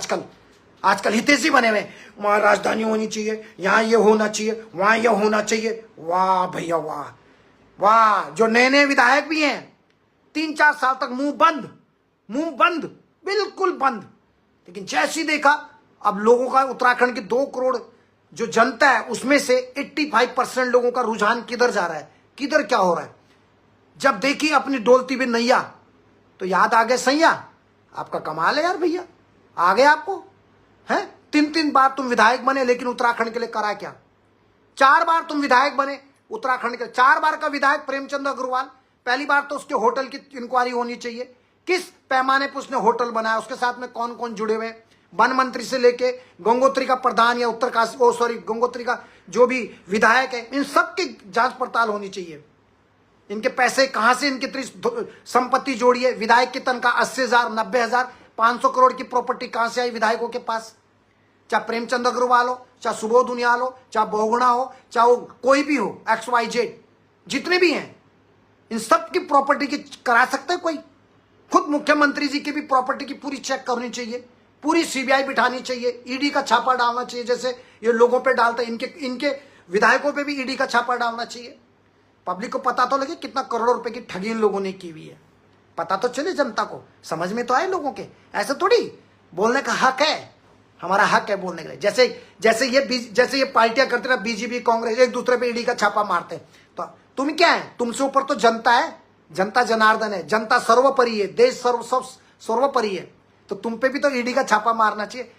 Speaker 1: आजकल हितैषी बने हुए, वहाँ राजधानी होनी चाहिए, यहाँ ये होना चाहिए, वहाँ ये होना चाहिए, वाह भैया वाह वाह। जो नए विधायक भी हैं, 3-4 साल तक मुंह बंद, बिल्कुल बंद, लेकिन जैसी देखा अब लोगों का, उत्तराखंड की 2 करोड़ जो जनता है, उसमें से 85% लोगों का रुझान किधर जा रहा है, किधर क्या हो रहा है। जब देखी अपनी डोलती हुई नैया, तो याद आ गए सैया। आपका कमाल है यार भैया, आ गए आपको है। 3 बार तुम विधायक बने, लेकिन उत्तराखंड के लिए करा क्या? 4 बार तुम विधायक बने उत्तराखंड के, 4 बार का विधायक प्रेमचंद अग्रवाल। पहली बार तो उसके होटल की इंक्वायरी होनी चाहिए, किस पैमाने पर उसने होटल बनाया, उसके साथ में कौन कौन जुड़े हुए, वन मंत्री से लेके गंगोत्री का प्रधान या गंगोत्री का जो भी विधायक है, इन सब की जांच पड़ताल होनी चाहिए। इनके पैसे कहां से, इनकी संपत्ति जोड़ी है। विधायक की तनख्वाह 80,000, 90,000, 500 करोड़ की प्रॉपर्टी कहां से आई विधायकों के पास? चाहे प्रेमचंद अग्रवाल हो, चाहे सुबोध उनियाल हो, चाहे बहुगुणा हो, चाहे वो कोई भी हो, XYZ जितने भी हैं, इन सब की प्रॉपर्टी की करा सकते हैं कोई? खुद मुख्यमंत्री जी की भी प्रॉपर्टी की पूरी चेक करनी चाहिए, पूरी CBI बिठानी चाहिए, ईडी का छापा डालना चाहिए, जैसे ये लोगों पे डालते हैं, इनके विधायकों पे भी ईडी का छापा डालना चाहिए। पब्लिक को पता तो लगे कितना करोड़ों रुपए की ठगी इन लोगों ने की हुई है, पता तो चले जनता को, समझ में तो आए लोगों के। ऐसे थोड़ी बोलने का हक है, हमारा हक है बोलने के लिए। जैसे ये पार्टियां करते ना, BJP कांग्रेस, एक दूसरे पे ईडी का छापा मारते हैं, तो तुम क्या है? तुमसे ऊपर तो जनता है, जनता जनार्दन है, जनता सर्वोपरि है, देश सर्वोपरि है, तो तुम पे भी तो ईडी का छापा मारना चाहिए।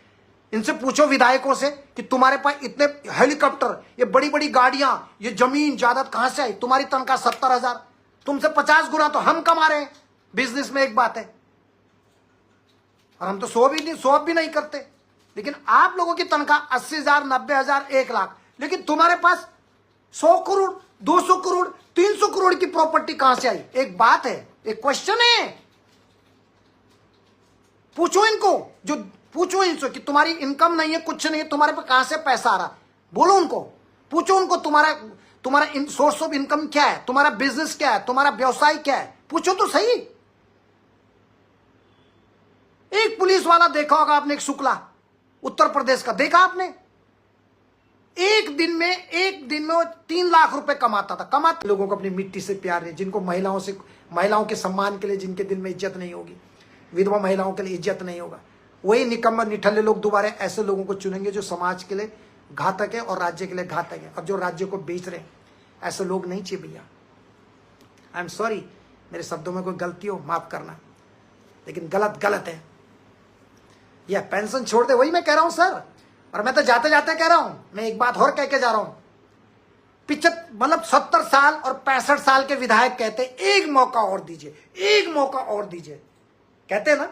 Speaker 1: इनसे पूछो विधायकों से कि तुम्हारे पास इतने हेलीकॉप्टर, ये बड़ी बड़ी गाड़ियां, ये जमीन जायदाद कहां से आई? तुम्हारी तनख्वाह 70,000, तुमसे 50 गुना तो हम कमा रहे हैं बिजनेस में, एक बात है। और हम तो 100 भी नहीं करते, लेकिन आप लोगों की तनख्वाह 80,000, 90,000, 1 लाख, लेकिन तुम्हारे पास 100 करोड़, 200 करोड़, 300 करोड़ की प्रॉपर्टी कहां से आई? एक बात है, एक क्वेश्चन है। पूछो इनसे कि तुम्हारी इनकम नहीं है, कुछ नहीं है, तुम्हारे पास कहां से पैसा आ रहा? बोलो उनको, पूछो उनको तुम्हारा सोर्स ऑफ इनकम क्या है, तुम्हारा बिजनेस क्या है, तुम्हारा व्यवसाय क्या है, पूछो तो सही। एक पुलिस वाला देखा होगा आपने, एक शुक्ला, उत्तर प्रदेश का, देखा आपने? एक दिन में वो 3 लाख रुपए कमाता था। लोगों को अपनी मिट्टी से प्यार है, जिनको महिलाओं के सम्मान के लिए जिनके दिल में इज्जत नहीं होगी, विधवा महिलाओं के लिए इज्जत नहीं होगा, वही निकम्मा निठल्ले लोग दोबारा ऐसे लोगों को चुनेंगे जो समाज के लिए घातक है और राज्य के लिए घातक है, और जो राज्य को बेच रहे हैं। ऐसे लोग नहीं चाहिए भैया। आई एम सॉरी, मेरे शब्दों में कोई गलती हो माफ करना, लेकिन गलत है। यह पेंशन छोड़ दे, वही मैं कह रहा हूं सर। और मैं तो जाते जाते कह रहा हूं, मैं एक बात और कह के जा रहा हूं। 70 साल और 65 साल के विधायक कहते एक मौका और दीजिए, एक मौका और दीजिए, कहते हैं ना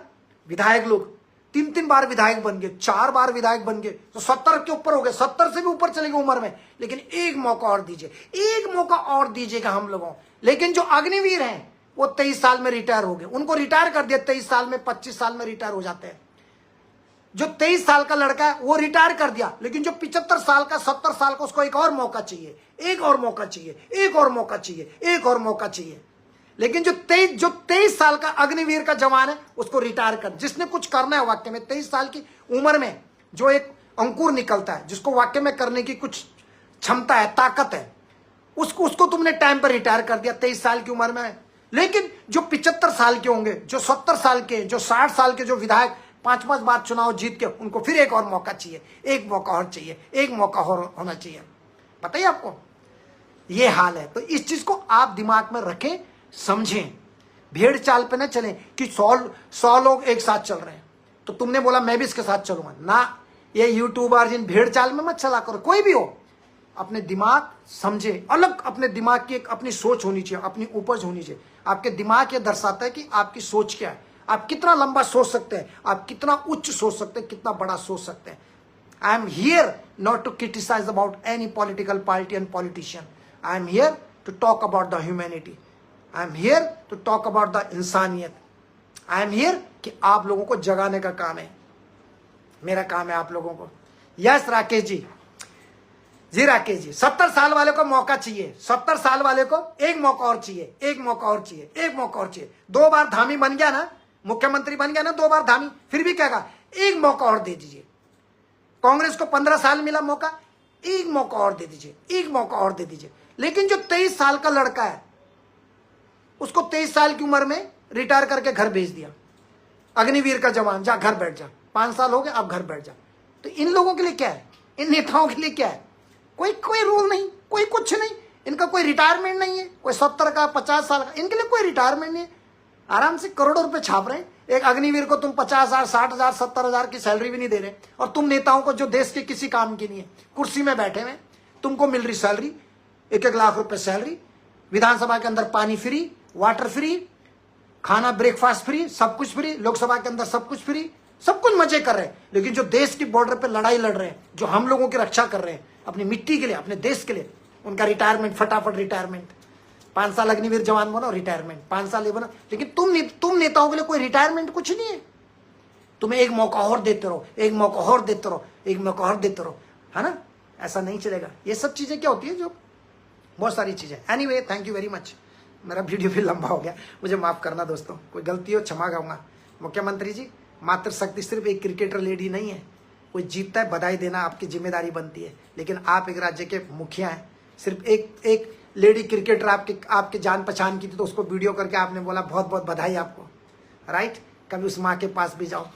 Speaker 1: विधायक लोग। 3 बार विधायक बन गए, 4 बार विधायक बन गए, तो 70 के ऊपर हो गए, 70 से भी ऊपर चले गए उम्र में, लेकिन एक मौका और दीजिए, एक मौका और दीजिएगा हम लोगों। लेकिन जो अग्निवीर हैं वो 23 साल में रिटायर हो गए, उनको रिटायर कर दिया 23 साल में, 25 साल में रिटायर हो जाते हैं। जो 23 साल का लड़का है वो रिटायर कर दिया, लेकिन जो 75 साल का, 70 साल का, उसको एक और मौका चाहिए, एक और मौका चाहिए, एक और मौका चाहिए, एक और मौका चाहिए। लेकिन जो 23 साल का अग्निवीर का जवान है उसको रिटायर कर, जिसने कुछ करना है वाक्य में, 23 साल की उम्र में जो एक अंकुर निकलता है, जिसको वाक्य में करने की कुछ क्षमता है, ताकत है, उसको तुमने टाइम पर रिटायर कर दिया 23 साल की उम्र में। लेकिन जो 75 साल के होंगे, जो 70 साल के, जो 60 साल के, जो विधायक 5 बार चुनाव जीत के, उनको फिर एक और मौका चाहिए, एक मौका और चाहिए, एक मौका और होना चाहिए। पता ही आपको ये हाल है। तो इस चीज को आप दिमाग में रखें, समझें, भेड़ चाल पे ना चलें कि 100 लोग एक साथ चल रहे हैं तो तुमने बोला मैं भी इसके साथ चलूंगा ना। ये यूट्यूबर जिन भेड़ चाल में मत चला करो, कोई भी हो, अपने दिमाग समझे, अलग अपने दिमाग की एक अपनी सोच होनी चाहिए, अपनी उपज होनी चाहिए। आपके दिमाग ये दर्शाता है कि आपकी सोच क्या है, आप कितना लंबा सोच सकते हैं, आप कितना उच्च सोच सकते हैं, कितना बड़ा सोच सकते हैं। I am here not to criticise about any political party and politician, I am here to talk about the humanity, I am here to talk about the इंसानियत। आई एम हियर कि आप लोगों को जगाने का काम है, मेरा काम है आप लोगों को। यस राकेश जी राकेश जी, 70 साल वाले को मौका चाहिए, 70 साल वाले को एक मौका और चाहिए, एक मौका और चाहिए, एक मौका और चाहिए। 2 बार धामी बन गया ना, मुख्यमंत्री बन गया ना 2 बार धामी, फिर भी कहेगा एक मौका और दे दीजिए। कांग्रेस को 15 साल मिला मौका, एक मौका और दे दीजिए, एक मौका और दे दीजिए। लेकिन जो 23 साल का लड़का है उसको 23 साल की उम्र में रिटायर करके घर भेज दिया, अग्निवीर का जवान, जा घर बैठ जा, 5 साल हो गए अब घर बैठ जा। तो इन लोगों के लिए क्या है, इन नेताओं के लिए क्या है? कोई रूल नहीं, कोई कुछ नहीं, इनका कोई रिटायरमेंट नहीं है, कोई 70 का 50 साल का, इनके लिए कोई रिटायरमेंट नहीं है। आराम से करोड़ों रुपए छाप रहे हैं। एक अग्निवीर को तुम 50,000, 60,000, 70,000 की सैलरी भी नहीं दे रहे, और तुम नेताओं को जो देश के किसी काम की नहीं है, कुर्सी में बैठे हुए, तुमको मिल रही सैलरी 1-1 लाख रुपए सैलरी, विधानसभा के अंदर पानी फ्री, वाटर फ्री, खाना ब्रेकफास्ट फ्री, सब कुछ फ्री, लोकसभा के अंदर सब कुछ फ्री, सब कुछ मजे कर रहे हैं। लेकिन जो देश की बॉर्डर पे लड़ाई लड़ रहे हैं, जो हम लोगों की रक्षा कर रहे हैं अपनी मिट्टी के लिए, अपने देश के लिए, उनका रिटायरमेंट, फटाफट रिटायरमेंट। 5 साल अग्निवीर जवान बनो, रिटायरमेंट, 5 साल ये बनो। लेकिन तुम नेताओं के लिए कोई रिटायरमेंट कुछ नहीं है। तुम्हें एक मौका और देते रहो, एक मौका और देते रहो, एक मौका और देते रहो, है ना? ऐसा नहीं चलेगा। ये सब चीजें क्या होती है, जो बहुत सारी चीजें। Anyway, thank you very much. मेरा वीडियो भी लंबा हो गया, मुझे माफ करना दोस्तों, कोई गलती हो क्षमा गाऊंगा। मुख्यमंत्री जी, मातृशक्ति सिर्फ एक क्रिकेटर लेडी नहीं है, कोई जीतता है बधाई देना आपकी जिम्मेदारी बनती है, लेकिन आप एक राज्य के मुखिया हैं। सिर्फ एक लेडी क्रिकेटर आपके जान पहचान की थी, तो उसको वीडियो करके आपने बोला बहुत बहुत बधाई आपको, राइट? कभी उस माँ के पास भी जाओ।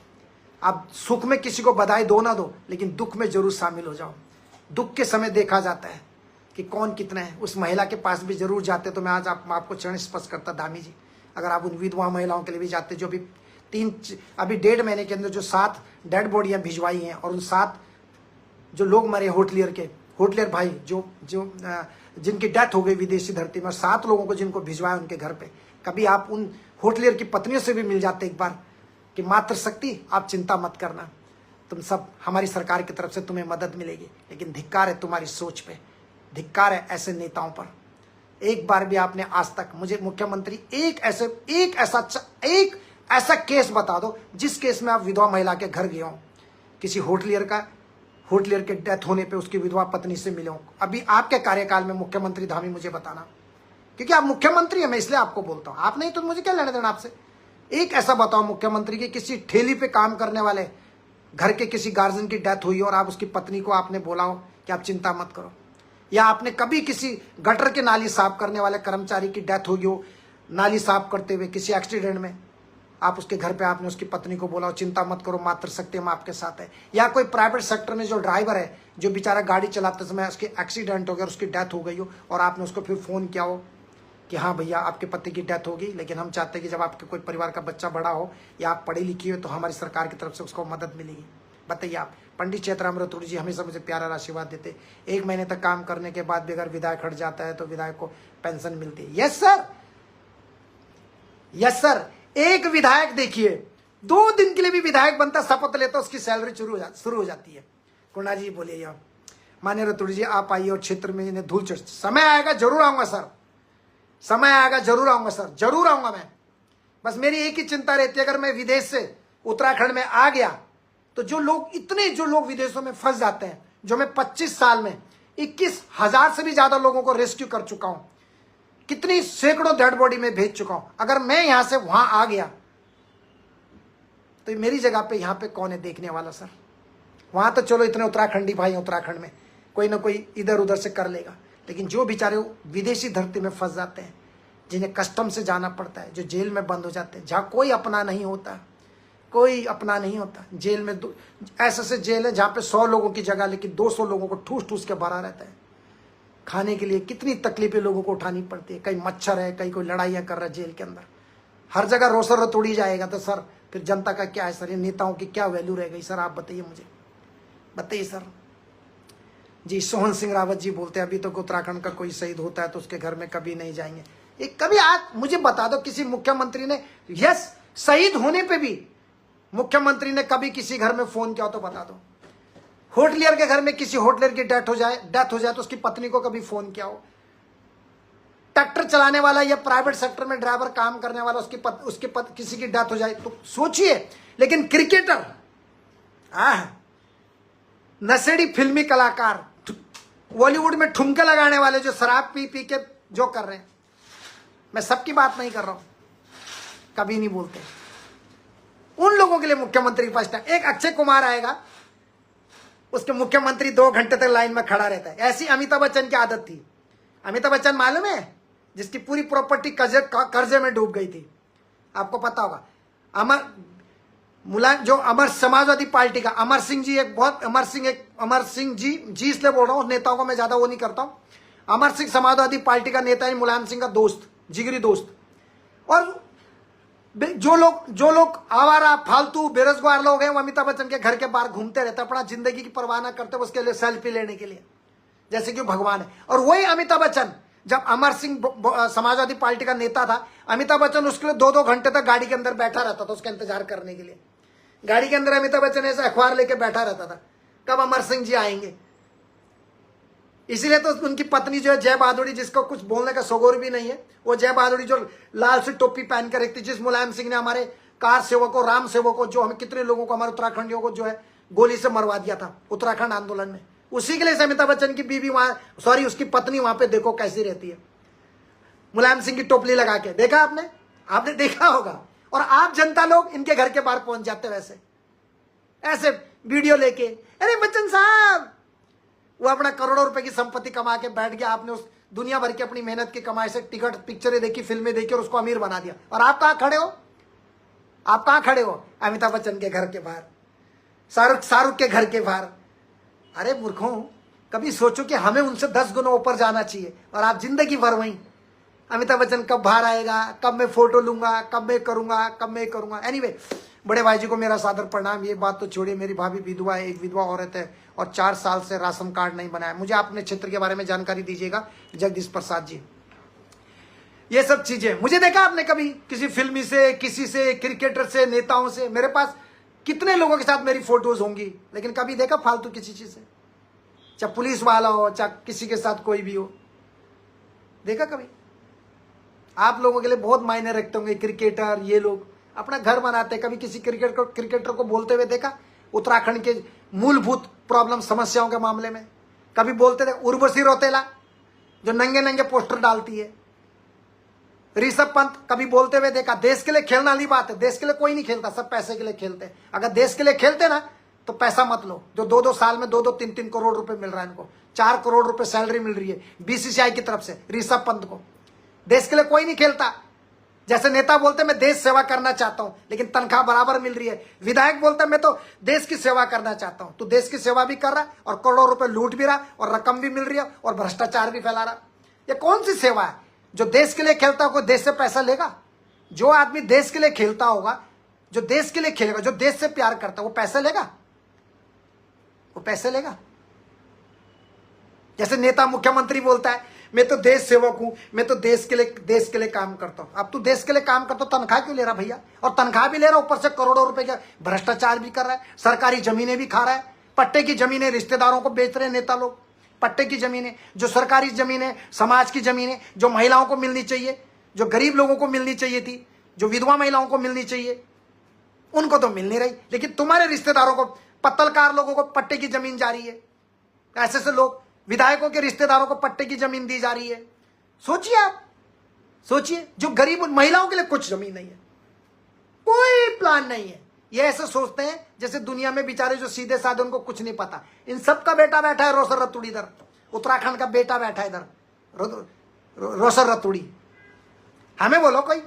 Speaker 1: आप सुख में किसी को बधाई दो ना दो, लेकिन दुख में जरूर शामिल हो जाओ। दुख के समय देखा जाता है कि कौन कितना है। उस महिला के पास भी जरूर जाते, तो मैं आज आपको चरण स्पर्श करता दामी जी। अगर आप उन विधवा महिलाओं के लिए भी जाते, जो भी अभी 1.5 महीने के अंदर जो 7 डेड बॉडियां भिजवाई हैं, और उन 7 जो लोग मरे होटलियर भाई जिनकी डेथ हो गई विदेशी धरती में, और 7 लोगों को जिनको भिजवाया उनके घर पे, कभी आप उन होटलियर की पत्नियों से भी मिल जाते एक बार कि मातृशक्ति आप चिंता मत करना, तुम सब, हमारी सरकार की तरफ से तुम्हें मदद मिलेगी। लेकिन धिक्कार है तुम्हारी सोच पे, धिक्कार है ऐसे नेताओं पर। एक बार भी आपने आज तक, मुझे मुख्यमंत्री एक ऐसा केस बता दो जिस केस में आप विधवा महिला के घर गए हो, किसी होटलियर के डेथ होने पे उसकी विधवा पत्नी से मिले हो अभी आपके कार्यकाल में। मुख्यमंत्री धामी, मुझे बताना, क्योंकि आप मुख्यमंत्री हैं, मैं इसलिए आपको बोलता हूं। आप नहीं तो मुझे क्या लेना देना आपसे। एक ऐसा बताओ मुख्यमंत्री की किसी ठेली पे काम करने वाले घर के किसी गार्जियन की डेथ हुई और आप उसकी पत्नी को आपने बोला हो कि आप चिंता मत करो, या आपने कभी किसी गटर के नाली साफ करने वाले कर्मचारी की डेथ हुई हो, नाली साफ करते हुए किसी एक्सीडेंट में, आप उसके घर पे आपने उसकी पत्नी को बोला हो चिंता मत करो, मातृशक्ति हम आपके साथ है। या कोई प्राइवेट सेक्टर में जो ड्राइवर है, जो बेचारा गाड़ी चलाते समय उसकी एक्सीडेंट हो गया, उसकी डेथ हो गई हो, और आपने उसको फिर फोन किया हो कि हाँ भैया आपके पति की डेथ होगी, लेकिन हम चाहते हैं कि जब आपके कोई परिवार का बच्चा बड़ा हो या आप पढ़े लिखी हो तो हमारी सरकार की तरफ से उसको मदद मिलेगी। बताइए आप। पंडित चेतराम रतूड़ी जी हमेशा मुझे प्यारा आशीर्वाद देते, 1 महीने तक काम करने के बाद भी अगर विधायक हट जाता है तो विधायक को पेंशन मिलती है। Yes sir, yes sir. एक विधायक देखिए 2 दिन के लिए भी विधायक बनता, शपथ लेता, उसकी सैलरी शुरू हो जाती है। कुंडा जी बोलिए यार, मान्य रतूड़ी जी आप आइए और क्षेत्र में इन्हें धूल चढ़, समय आएगा जरूर आऊंगा सर, समय आएगा जरूर आऊंगा सर, जरूर आऊंगा मैं। बस मेरी एक ही चिंता रहती है, अगर मैं विदेश से उत्तराखंड में आ गया तो जो लोग विदेशों में फंस जाते हैं, जो मैं 25 साल में 21,000 से भी ज्यादा लोगों को रेस्क्यू कर चुका हूं, कितनी सैकड़ों डेड बॉडी में भेज चुका हूं, अगर मैं यहां से वहां आ गया तो मेरी जगह पे यहां पे कौन है देखने वाला सर? वहां तो चलो इतने उत्तराखंडी भाई उत्तराखंड में कोई ना कोई इधर उधर से कर लेगा, लेकिन जो बेचारे विदेशी धरती में फंस जाते हैं, जिन्हें कस्टम से जाना पड़ता है, जो जेल में बंद हो जाते हैं, जहां कोई अपना नहीं होता, कोई अपना नहीं होता। जेल में ऐसे जेल है जहां पे 100 लोगों की जगह लेकिन 200 लोगों को ठूस ठूस के भरा रहता है। खाने के लिए कितनी तकलीफें लोगों को उठानी पड़ती है, कहीं मच्छर है, कहीं कोई लड़ाइयां कर रहा है जेल के अंदर, हर जगह रोसर रतोड़ी जाएगा तो सर फिर जनता का क्या है सर? ये नेताओं की क्या वैल्यू रह गई सर? आप बताइए मुझे, बताइए सर। जी सोहन सिंह रावत जी बोलते हैं अभी तो उत्तराखंड का कोई शहीद होता है तो उसके घर में कभी नहीं जाएंगे। ये कभी आज मुझे बता दो किसी मुख्यमंत्री ने, यस शहीद होने पे भी मुख्यमंत्री ने कभी किसी घर में फोन किया तो बता दो। होटलियर के घर में किसी होटलियर की डेथ हो जाए तो उसकी पत्नी को कभी फोन किया हो। ट्रैक्टर चलाने वाला या प्राइवेट सेक्टर में ड्राइवर काम करने वाला किसी की डेथ हो जाए तो सोचिए। लेकिन क्रिकेटर, नशेड़ी फिल्मी कलाकार, बॉलीवुड में ठुमके लगाने वाले जो शराब पी पी के जो कर रहे हैं, मैं सबकी बात नहीं कर रहा हूं, कभी नहीं बोलते, उन लोगों के लिए मुख्यमंत्री फर्स्ट है। एक अक्षय कुमार आएगा, उसके मुख्यमंत्री 2 घंटे तक लाइन में खड़ा रहता है। ऐसी अमिताभ बच्चन की आदत थी। अमिताभ बच्चन मालूम है, जिसकी पूरी प्रॉपर्टी कर्जे में डूब गई थी, आपको पता होगा। अमर समाजवादी पार्टी का अमर सिंह जी इसलिए बोल रहा हूं, नेताओं को मैं ज्यादा वो नहीं करता हूं। अमर सिंह समाजवादी पार्टी का नेता है, मुलायम सिंह का दोस्त, जिगरी दोस्त। और जो लोग आवारा फालतू बेरोजगार लोग हैं, वो अमिताभ बच्चन के घर के बाहर घूमते रहते, अपना जिंदगी की परवाह ना करते, उसके लिए सेल्फी लेने के लिए, जैसे कि भगवान है। और वही अमिताभ बच्चन, जब अमर सिंह समाजवादी पार्टी का नेता था, अमिताभ बच्चन उसके लिए 2-2 घंटे तक गाड़ी के अंदर बैठा रहता था उसका इंतजार करने के लिए। गाड़ी के अंदर अमिताभ बच्चन ऐसे अखबार लेके बैठा रहता था, कब अमर सिंह जी आएंगे। इसीलिए तो उनकी पत्नी जो है जय बहादुरी, जिसको कुछ बोलने का सगोर भी नहीं है, वो जय बहादुरी जो लाल सी टोपी पहन कर रखती, जिस मुलायम सिंह ने हमारे कार सेवकों, राम सेवकों, जो हमें कितने लोगों को, हमारे उत्तराखंडियों को जो है गोली से मरवा दिया था उत्तराखंड आंदोलन में, उसी के लिए अमिताभ बच्चन की बीवी वहां, सॉरी उसकी पत्नी वहां पे देखो कैसी रहती है, मुलायम सिंह की टोपली लगा के। देखा आपने? आपने देखा होगा। और आप जनता लोग इनके घर के बाहर पहुंच जाते वैसे, ऐसे वीडियो लेके, अरे बच्चन साहब, वो अपना करोड़ों रुपए की संपत्ति कमा के बैठ गया, आपने उस दुनिया भर की अपनी मेहनत की कमाई से टिकट, पिक्चरें देखी, फिल्में देखी और उसको अमीर बना दिया। और आप कहां खड़े हो? आप कहां खड़े हो? अमिताभ बच्चन के घर के बाहर, शाहरुख के घर के बाहर। अरे मूर्खों, कभी सोचो कि हमें उनसे 10 गुना ऊपर जाना चाहिए, और आप जिंदगी भर वहीं। अमिताभ बच्चन कब बाहर आएगा, कब मैं फोटो लूंगा, कब मैं करूंगा, कब मैं करूंगा। एनीवे, बड़े भाई जी को मेरा सादर प्रणाम। ये बात तो छोड़िए, मेरी भाभी विधवा है, एक विधवा औरत है और 4 साल से राशन कार्ड नहीं बनाया। मुझे अपने क्षेत्र के बारे में जानकारी दीजिएगा जगदीश प्रसाद जी। ये सब चीजें मुझे देखा आपने कभी किसी फिल्मी से, किसी से, क्रिकेटर से, नेताओं से? मेरे पास कितने लोगों के साथ मेरी फोटोज होंगी, लेकिन कभी देखा फालतू किसी चीज से? चाहे पुलिस वाला हो, चाहे किसी के साथ कोई भी हो, देखा कभी? आप लोगों के लिए बहुत मायने रखते होंगे क्रिकेटर, ये लोग अपना घर बनाते। कभी किसी क्रिकेटर को बोलते हुए देखा उत्तराखंड के मूलभूत प्रॉब्लम, समस्याओं के मामले में? कभी बोलते थे? उर्वशी रौतेला जो नंगे नंगे पोस्टर डालती है, ऋषभ पंत कभी बोलते हुए देखा? देश के लिए खेलना वाली बात है, देश के लिए कोई नहीं खेलता, सब पैसे के लिए खेलते हैं। अगर देश के लिए खेलते ना तो पैसा मत लो। जो 2-2 साल में 2-2, 3-3 करोड़ रुपए मिल रहा है इनको, 4 करोड़ रुपए सैलरी मिल रही है बीसीसीआई की तरफ से ऋषभ पंत को। देश के लिए कोई नहीं खेलता। जैसे नेता बोलते मैं देश सेवा करना चाहता हूं, लेकिन तनख्वाह बराबर मिल रही है। विधायक बोलता मैं तो देश की सेवा करना चाहता हूं। तो देश की सेवा भी कर रहा है और करोड़ों रुपए लूट भी रहा और रकम भी मिल रही है और भ्रष्टाचार भी फैला रहा। ये कौन सी सेवा है? जो देश के लिए खेलता हो, कोई देश से पैसा लेगा? जो आदमी देश के लिए खेलता होगा, जो देश के लिए खेलेगा, जो देश से प्यार करता है, वो पैसे लेगा? वो पैसे लेगा? जैसे नेता, मुख्यमंत्री बोलता है मैं तो देश सेवक हूं, मैं तो देश के लिए काम करता हूं। अब तू देश के लिए काम करता, तनख्वाह क्यों ले रहा भैया? और तनख्वाह भी ले रहा, ऊपर से करोड़ों रुपए का भ्रष्टाचार भी कर रहा है, सरकारी जमीनें भी खा रहा है, पट्टे की जमीनें रिश्तेदारों को बेच रहे हैं नेता लोग। पट्टे की जमीनें, जो सरकारी जमीनें, समाज की जमीनें, जो महिलाओं को मिलनी चाहिए, जो गरीब लोगों को मिलनी चाहिए थी, जो विधवा महिलाओं को मिलनी चाहिए, उनको तो मिल नहीं रही। लेकिन तुम्हारे रिश्तेदारों को, पत्तलकार लोगों को पट्टे की जमीन जा रही है। ऐसे से लोग, विधायकों के रिश्तेदारों को पट्टे की जमीन दी जा रही है। सोचिए, आप सोचिए, जो गरीब महिलाओं के लिए कुछ जमीन नहीं है, कोई प्लान नहीं है। ये ऐसे सोचते हैं जैसे दुनिया में बेचारे जो सीधे साधे, उनको कुछ नहीं पता। इन सब का बेटा बैठा है रोसर रतूड़ी इधर, उत्तराखंड का बेटा बैठा है इधर, रोसर रतूड़ी। हमें बोलो, कोई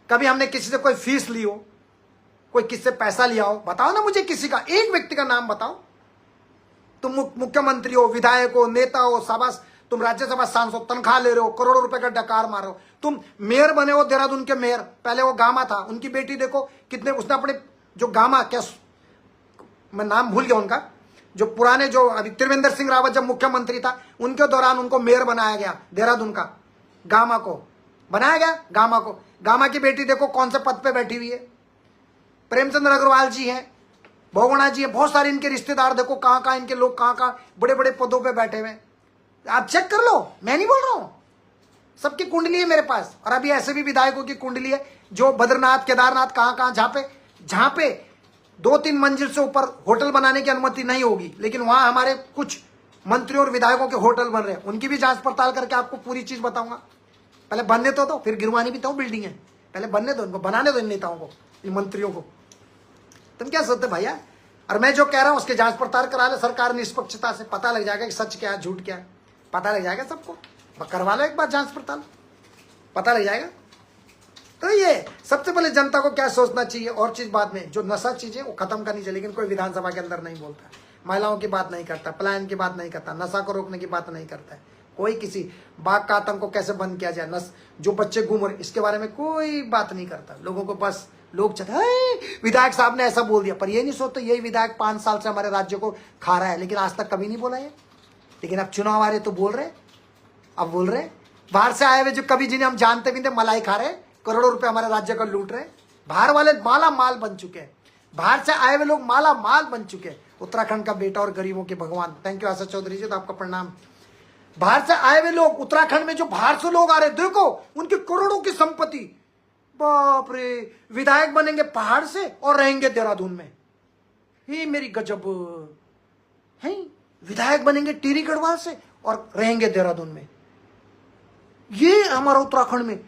Speaker 1: कभी हमने किसी से कोई फीस ली हो, कोई किससे पैसा लिया हो? बताओ ना मुझे, किसी का, एक व्यक्ति का नाम बताओ। तुम मुख्यमंत्री हो, विधायक हो, नेता हो, शाबाश, तुम राज्यसभा सांसद, तनख्वाह ले रहे हो, करोड़ों रुपए का डकार मार रहे हो। तुम मेयर बने हो देहरादून के मेयर, पहले वो गामा था, उनकी बेटी देखो कितने, उसने अपने जो गामा, क्या मैं नाम भूल गया उनका, जो पुराने, जो अभी त्रिवेंद्र सिंह रावत जब मुख्यमंत्री था उनके दौरान उनको मेयर बनाया गया देहरादून का, गामा को बनाया गया, गामा को। गामा की बेटी देखो कौन से पद पे बैठी हुई है। प्रेमचंद्र अग्रवाल जी हैं, बहुगुणा जी हैं, बहुत सारे इनके रिश्तेदार देखो कहां कहां इनके लोग, कहां कहां बड़े बड़े पदों पे बैठे हुए। आप चेक कर लो, मैं नहीं बोल रहा हूं, सबकी कुंडली है मेरे पास। और अभी ऐसे भी विधायकों की कुंडली है जो बद्रीनाथ, केदारनाथ, कहां कहां, जहां पे 2-3 मंजिल से ऊपर होटल बनाने की अनुमति नहीं होगी, लेकिन वहां हमारे कुछ मंत्रियों और विधायकों के होटल बन रहे हैं। उनकी भी जांच पड़ताल करके आपको पूरी चीज बताऊंगा। पहले बनने तो दो, फिर गिरवानी भी तो बिल्डिंग है, पहले बनने दो इनको, बनाने दो इन नेताओं को, इन मंत्रियों को। तुम क्या सोचते भैया? और मैं जो कह रहा हूं उसकी जांच पड़ताल करा ले सरकार निष्पक्षता से, पता लग जाएगा कि सच क्या है, झूठ क्या है, पता लग जाएगा सबको। करवा लो एक बार जांच पड़ताल, पता लग जाएगा। तो ये सबसे पहले जनता को क्या सोचना चाहिए, और चीज बाद में, जो नशा चीजें वो खत्म करनी चाहिए। लेकिन कोई विधानसभा के अंदर नहीं बोलता, महिलाओं की बात नहीं करता, पलायन की बात नहीं करता, नशा को रोकने की बात नहीं करता है कोई। किसी बाघ का आतंक को कैसे बंद किया जाए, जो बच्चे घूम रहे, इसके बारे में कोई बात नहीं करता। लोगों को बस लोग चाहते हैं विधायक साहब ने ऐसा बोल दिया, पर ये नहीं सोचते यही विधायक 5 साल से हमारे राज्य को खा रहा है, लेकिन आज तक कभी नहीं बोला ये। लेकिन अब चुनाव आ रहे तो बोल रहे, अब बोल रहे। बाहर से आए हुए जो कभी जिन्हें हम जानते भी थे, मलाई खा रहे, करोड़ों रुपए हमारे राज्य को लूट रहे। बाहर वाले माला माल बन चुके हैं, बाहर से आए हुए लोग माला माल बन चुके हैं। उत्तराखंड का बेटा और गरीबों के भगवान, थैंक यू आशा चौधरी जी, तो आपका प्रणाम। बाहर से आए हुए लोग उत्तराखंड में, जो बाहर से लोग आ रहे, देखो उनकी करोड़ों की संपत्ति, बाप रे, विधायक बनेंगे पहाड़ से और रहेंगे देहरादून में। ये मेरी गजब है। विधायक बनेंगे टिहरी गढ़वाल से और रहेंगे देहरादून में। ये हमारा उत्तराखंड में।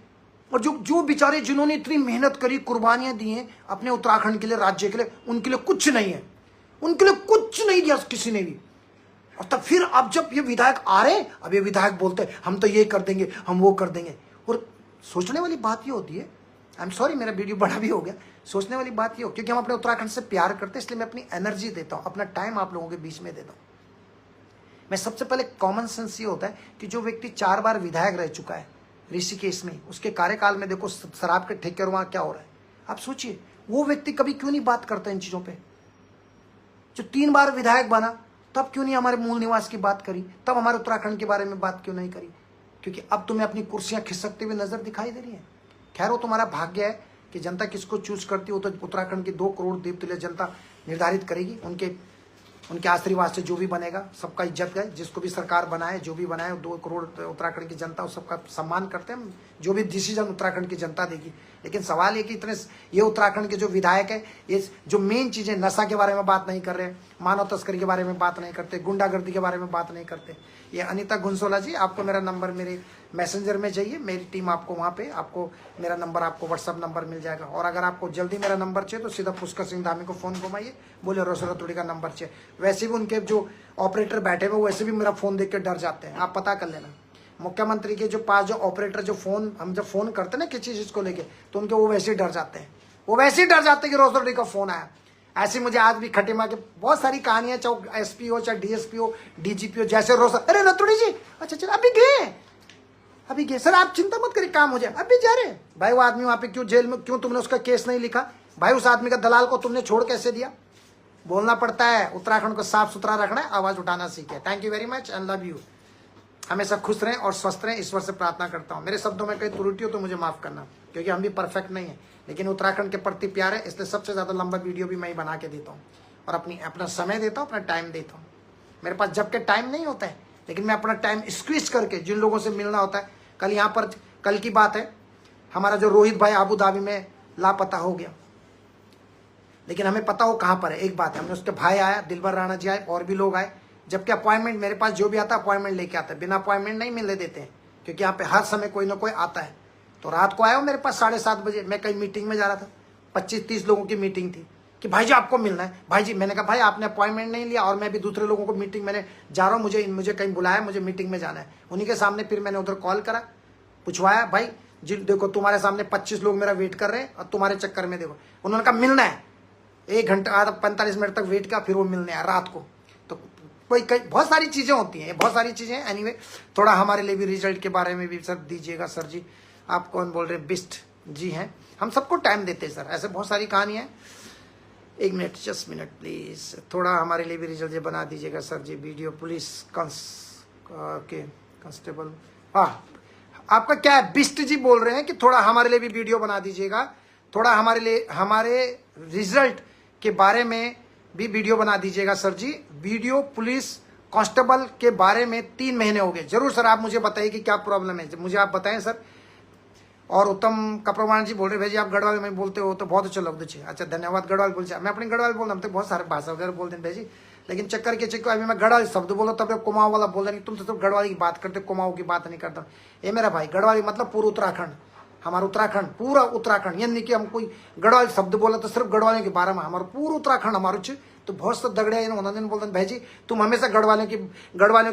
Speaker 1: और जो बेचारे जिन्होंने इतनी मेहनत करी, कुर्बानियां दी हैं अपने उत्तराखंड के लिए, राज्य के लिए, उनके लिए कुछ नहीं है, उनके लिए कुछ नहीं दिया किसी ने भी। और तब फिर अब जब ये विधायक आ रहे, अब ये विधायक बोलते हैं हम तो ये कर देंगे, हम वो कर देंगे। और सोचने वाली बात ये होती है, आई एम सॉरी मेरा वीडियो बड़ा भी हो गया, सोचने वाली बात ये हो, क्योंकि हम अपने उत्तराखंड से प्यार करते हैं, इसलिए मैं अपनी एनर्जी देता हूँ, अपना टाइम आप लोगों के बीच में देता हूँ। मैं सबसे पहले कॉमन सेंस ये होता है कि जो व्यक्ति 4 बार विधायक रह चुका है ऋषिकेश में, उसके कार्यकाल में देखो शराब के ठेके वहां क्या हो रहा है। आप सोचिए वो व्यक्ति कभी क्यों नहीं बात करता इन चीजों पे। जो 3 बार विधायक बना तब क्यों नहीं हमारे मूल निवास की बात करी, तब हमारे उत्तराखंड के बारे में बात क्यों नहीं करी। क्योंकि अब तुम्हें अपनी कुर्सियां खिसकते हुए नजर दिखाई दे रही है। खैर वो तुम्हारा भाग्य है कि जनता किसको चूज करती हो, तो उत्तराखंड की 2 करोड़ देवतुल्य जनता निर्धारित करेगी। उनके आशीर्वाद से जो भी बनेगा सबका इज्जत है। जिसको भी सरकार बनाए, जो भी बनाए, 2 करोड़ उत्तराखंड की जनता उस सबका सम्मान करते हैं। जो भी डिसीजन उत्तराखंड की जनता देगी। लेकिन सवाल ये कि ये उत्तराखंड के जो विधायक है, ये जो मेन चीजें, नशा के बारे में बात नहीं कर रहे, मानव तस्करी के बारे में बात नहीं करते, गुंडागर्दी के बारे में बात नहीं करते। ये अनीता गुंसोला जी, आपको मेरा नंबर मेरे मैसेंजर में चाहिए, मेरी टीम आपको वहाँ पे आपको मेरा नंबर, आपको व्हाट्सअप नंबर मिल जाएगा। और अगर आपको जल्दी मेरा नंबर चाहिए तो सीधा पुष्कर सिंह धामी को फोन घुमाइए, बोले रोसो रतोड़ी का नंबर चाहिए। वैसे भी उनके जो ऑपरेटर बैठे हुए वैसे भी मेरा फोन देख के डर जाते हैं, आप पता कर लेना। मुख्यमंत्री के जो पास जो ऑपरेटर जो फोन हम जब फोन करते हैं ना किसी चीज को लेके, तो उनके वो वैसे ही डर जाते हैं, वो वैसे ही डर जाते हैं कि रोसो रतोड़ी का फोन आया। ऐसी मुझे आज भी खटीमा की बहुत सारी कहानियां, चाहे एसपी हो, चाहे डीएसपी हो, डीजीपी हो, जैसे रोसो, अरे रतोड़ी जी अच्छा चलो अभी गए सर, आप चिंता मत करिए, काम हो जाए, अभी जा रहे भाई। वो आदमी वहां पे क्यों जेल में, क्यों तुमने उसका केस नहीं लिखा भाई? उस आदमी का दलाल को तुमने छोड़ कैसे दिया? बोलना पड़ता है, उत्तराखंड को साफ सुथरा रखना है, आवाज उठाना सीखे। Thank you very much and love you. हमेशा खुश रहें और स्वस्थ रहें, ईश्वर से प्रार्थना करता हूँ। मेरे शब्दों में कहीं त्रुटि हो तो मुझे माफ करना, क्योंकि हम भी परफेक्ट नहीं है, लेकिन उत्तराखंड के प्रति प्यार है, इसलिए सबसे ज्यादा लंबा वीडियो भी मैं ही बना के देता हूँ और अपना समय देता हूँ, अपना टाइम देता हूँ। मेरे पास जबकि टाइम नहीं होता है, लेकिन मैं अपना टाइम स्क्वीज करके जिन लोगों से मिलना होता है। कल यहाँ पर, कल की बात है, हमारा जो रोहित भाई अबू धाबी में लापता हो गया, लेकिन हमें पता हो कहाँ पर है। एक बात है, हमने उसके भाई आया, दिलबर राणा जी आए, और भी लोग आए। जबकि अपॉइंटमेंट मेरे पास जो भी आता है अपॉइंटमेंट लेके आता है, बिना अपॉइंटमेंट नहीं मिलने देते हैं, क्योंकि यहाँ पे हर समय कोई ना कोई आता है। तो रात को आया वो मेरे पास 7:30 बजे, मैं कहीं मीटिंग में जा रहा था, 25-30 लोगों की मीटिंग थी कि भाई जी आपको मिलना है। भाई जी, मैंने कहा भाई आपने अपॉइंटमेंट नहीं लिया और मैं भी दूसरे लोगों को मीटिंग मैंने जा रहा हूँ, मुझे कहीं बुलाया, मुझे मीटिंग में जाना है। उन्हीं के सामने फिर मैंने उधर कॉल करा, पूछवाया, भाई जी देखो तुम्हारे सामने 25 लोग मेरा वेट कर रहे हैं और तुम्हारे चक्कर में देखो। उन्होंने कहा मिलना है, 1 घंटा आधा 45 मिनट तक वेट किया, फिर वो मिलने आया रात को। तो कोई कई बहुत सारी चीजें होती हैं, बहुत सारी चीजें। एनीवे, थोड़ा हमारे लिए भी रिजल्ट के बारे में भी सर दीजिएगा। सर जी आप कौन बोल रहे हैं? बिस्ट जी हैं, हम सबको टाइम देते हैं सर, ऐसे बहुत सारी कहानियां हैं। 1 मिनट, जस्ट मिनट प्लीज, थोड़ा हमारे लिए भी रिजल्ट बना दीजिएगा सर जी। वीडियो पुलिस कांस्टेबल, हाँ आपका क्या है? बिस्ट जी बोल रहे हैं कि थोड़ा हमारे लिए भी वीडियो बना दीजिएगा, थोड़ा हमारे लिए, हमारे रिजल्ट के बारे में भी वीडियो बना दीजिएगा सर जी। वीडियो पुलिस कांस्टेबल के बारे में 3 महीने हो गए। जरूर सर, आप मुझे बताइए कि क्या प्रॉब्लम है, मुझे आप बताएं सर। और उत्तम कप्रवाण जी बोल रहे भाई जी आप गढ़वाल में बोलते हो तो बहुत अच्छा लगता है। अच्छा धन्यवाद, गढ़वाल बोल, मैं अपने गढ़वाल बोल रहा हूँ, तो बहुत सारे भाषा वगैरह बोलते हैं भाई जी, लेकिन चक्कर के चक्कर अभी मैं गढ़वाली शब्द बोलो तब कुमाऊं वाला बोल रही, तुम तो गढ़वाली की बात करते, कुमाऊं की बात नहीं करता। ये मेरा भाई, गढ़वाली मतलब पूरा उत्तराखंड, हमारा उत्तराखंड, पूरा उत्तराखंड। ये नहीं कि हम कोई गढ़वाली शब्द बोला तो सिर्फ गढ़वाली के बारे में, हमारा पूरा उत्तराखंड हमारे। तो बहुत से दगड़े उन्होंने बोलते भाई जी तुम हमेशा गढ़वालियों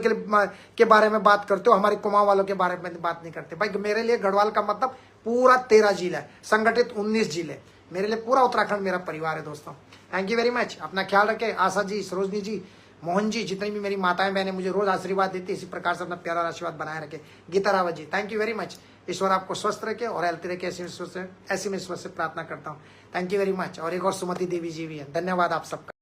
Speaker 1: के बारे में बात करते हो, हमारे कुमाऊं वालों के बारे में बात नहीं करते। भाई मेरे लिए गढ़वाल का मतलब पूरा 13 जिला है, संगठित 19 जिले, मेरे लिए पूरा उत्तराखंड मेरा परिवार है दोस्तों। थैंक यू वेरी मच, अपना ख्याल रखें। आशा जी, सरोजनी जी, मोहन जी, जितनी भी मेरी माताएं बहनें मुझे रोज आशीर्वाद देती, इसी प्रकार से अपना प्यारा आशीर्वाद बनाए रखे। Gita Rawat ji, thank you very much. ईश्वर आपको स्वस्थ रखे और हेल्थी रखे, ऐसी में ईश्वर से प्रार्थना करता हूँ। Thank you very much. और एक और सुमति देवी जी भी है, धन्यवाद आप सबका।